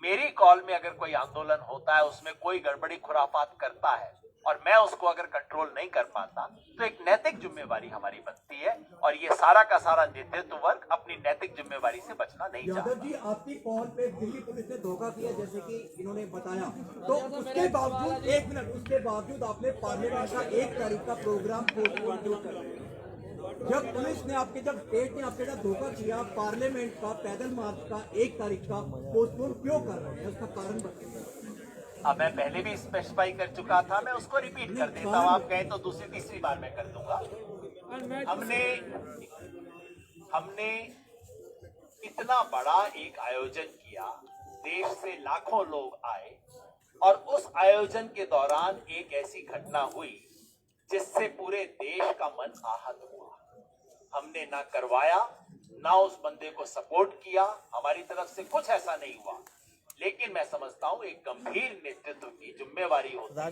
मेरी कॉल में अगर कोई आंदोलन होता है, उसमें कोई गड़बड़ी खुराफात करता है और मैं उसको अगर कंट्रोल नहीं कर पाता तो एक नैतिक जिम्मेवारी हमारी बनती है, और ये सारा का सारा नेतृत्व वर्ग अपनी नैतिक जिम्मेवारी से बचना नहीं चाहता। यादव जी, आपकी कॉल पे दिल्ली पुलिस ने धोखा किया जैसे कि इन्होंने बताया, तो उसके बावजूद उसके बावजूद आपने पार्लियामेंट का 1 तारीख का प्रोग्राम पोस्टपोन क्यों कर रहे हैं? जब पुलिस ने जब स्टेट ने आपके साथ धोखा किया, पार्लियामेंट का पैदल मार्च का 1 तारीख का पोस्टपोन क्यों कर रहे हैं? उसका कारण बताइए। अब मैं पहले भी स्पेसिफाई कर चुका था, मैं उसको रिपीट कर देता हूँ। आप कहें तो दूसरी तीसरी बार मैं कर दूंगा। हमने इतना बड़ा एक आयोजन किया, देश से लाखों लोग आए, और उस आयोजन के दौरान एक ऐसी घटना हुई जिससे पूरे देश का मन आहत हुआ। हमने ना करवाया, ना उस बंदे को सपोर्ट किया, हमारी तरफ से कुछ ऐसा नहीं हुआ। लेकिन मैं समझता हूं एक गंभीर नेतृत्व की जिम्मेवारी होती है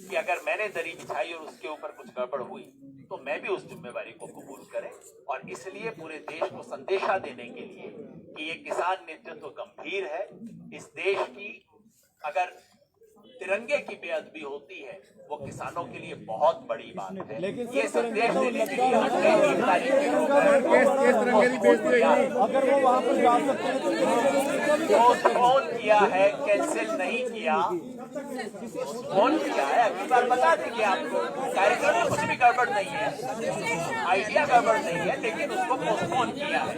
कि अगर मैंने दरी बिछाई और उसके ऊपर कुछ गड़बड़ हुई तो मैं भी उस जिम्मेवारी को कबूल करें। और इसलिए पूरे देश को संदेशा देने के लिए कि ये किसान नेतृत्व गंभीर है, इस देश की अगर तिरंगे की बेअदबी होती है वो किसानों के लिए बहुत बड़ी बात है। लेकिन ये संदेश देने के लिए अगर वो वहाँ पर जा सकते हैं तो पोस्टपोन किया है, कैंसिल नहीं किया, पोस्टपोन किया है। अगली बार बता देंगे आपको। कार्यक्रम में कुछ भी गड़बड़ नहीं है, आइडिया गड़बड़ नहीं है, लेकिन उसको पोस्टपोन किया है।